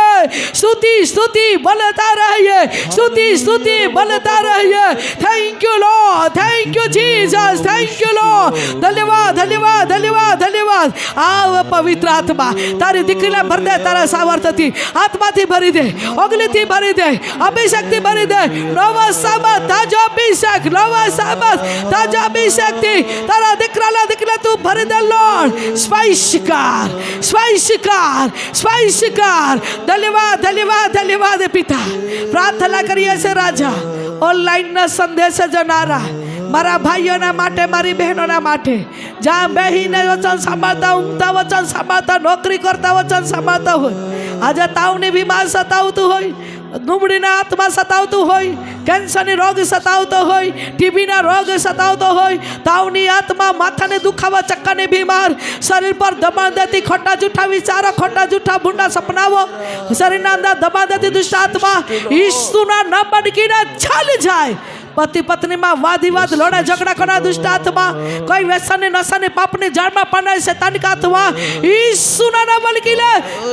સ્તુતિ સ્તુતિ બોલતા રહીએ, સ્તુતિ સ્તુતિ બોલતા રહીએ. Thank you Lord. Thank you, Jesus. Thank you, Lord. ધન્યવાદ, ધન્યવાદ, ધન્યવાદ, ધન્યવાદ. આવ પવિત્ર આત્મા તારી દીકરીને ભરી દે. તારા સામર્થ્યથી, આત્માથી ભરી દે, અગ્નિથી ભરી દે, અભિષેકથી ભરી દે. નવો સામર્થ તાજો અભિષેક અભિષેક નવા સાબત તાજા અભિષેકથી તારા દીકરાના દીકરા તું ભરી દે લોર્ડ સ્વૈશિકાર ધન્યવાદ ધન્યવાદ ધન્યવાદ પિતા પ્રાર્થના કરીએ છે રાજા ઓનલાઈનના સંદેશ જનારા મારા ભાઈઓના માટે મારી બહેનોના માટે જ્યાં બેહીને વચન સાંભળતા ઊંઘતા વચન સાંભળતા નોકરી કરતા વચન સાંભળતા હોય આજે તાવની બીમાર સતાવતું હોય નુબળીના આત્મા સતાવતું હોય કેન્સરની રોગ સતાવતો હોય ટીબીના રોગ સતાવતો હોય તાવની આત્મા માથાને દુખાવા ચક્કરની બીમાર શરીર પર દબાણ દેતી ખોટા જૂઠા વિચારો ખોટા જૂઠા ભૂંડા સપનાઓ શરીરના અંદર દબાણ દેતી દુષ્ટ આત્મા ઈસુના નામ બડકીને ચાલી જાય પતિ પત્નીમાં વાદવિવાદ લડાઈ ઝઘડા કરનાર દુષ્ટ આત્મા કોઈ વ્યસનની નશાની પાપની જાળમાં પડનારી શૈતાનિક આત્મા ઈસુના નામ બડકીને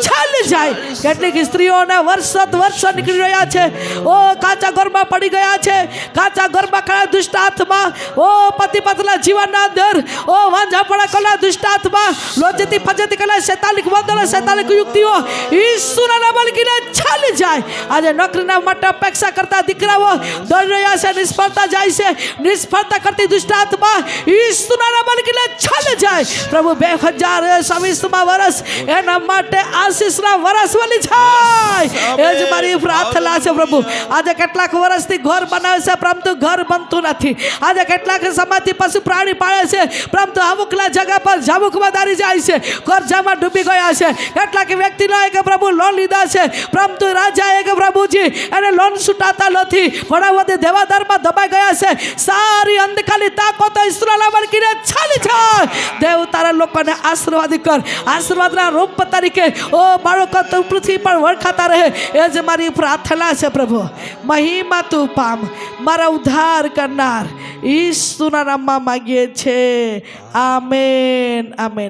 ચાલી જાય કેટલીક સ્ત્રીઓને વર્ષો નીકળી રહ્યા છે ઓ કાચા ઘરમાં પડી ગયા છે કાચા ઘરમાં કયા દુષ્ટ આત્મા ઓ પતિ પત્નીના જીવનના અંદર ઓ વાંઝાપણા કરનાર દુષ્ટ આત્મા લોજતી ફજતી કરનાર શૈતાનિક બંધનો શૈતાનિક યુક્તિઓ ઈસુના નામ બડકીને ચાલી જાય આજે નોકરીના માટે અપેક્ષા કરતા દીકરાઓ દોડી રહ્યા છે નિષ્ફળતા જાય છે નિષ્ફળતા કરતી દુષ્ટ આત્મા ઈસુના નામ બડકીને ચાલી જાય પ્રભુ 2026 વર્ષ એના માટે આશીષના વર્ષ બની જાય એ જ મારી પ્રાર્થના છે પ્રભુ આજે કેટલાક વર્ષથી ઘર બનાવે છે પરંતુ ઘર બનતું નથી આજે કેટલાક સમયથી પશુ પ્રાણી પાળે છે પરંતુ અમુકના જગ્યા પર જામુકમાં દારી જાય છે કરજામાં ડૂબી ગયા છે કેટલાક વ્યક્તિના કે પ્રભુ લોન લીધા છે પરંતુ રાજા કે પ્રભુજી એને લોન છૂટાતા નથી ઘણા બધા દેવાદારમાં દબાઈ ગયા છે સારી અંધકારની તાકાતો ઈસરાએલ બળકીને ચાલી જાય દેવ તારા લોકોને આશીર્વાદ કર આશીર્વાદના રૂપ તરીકે ઓ બાળકો તું પૃથ્વી પર વળખાતા રહે એ જ મારી પ્રાર્થના છે પ્રભુ મહિમા તું પામ મારા ઉદ્ધાર કરનાર ઈસુના નામમાં માગીએ છે આમેન આમેન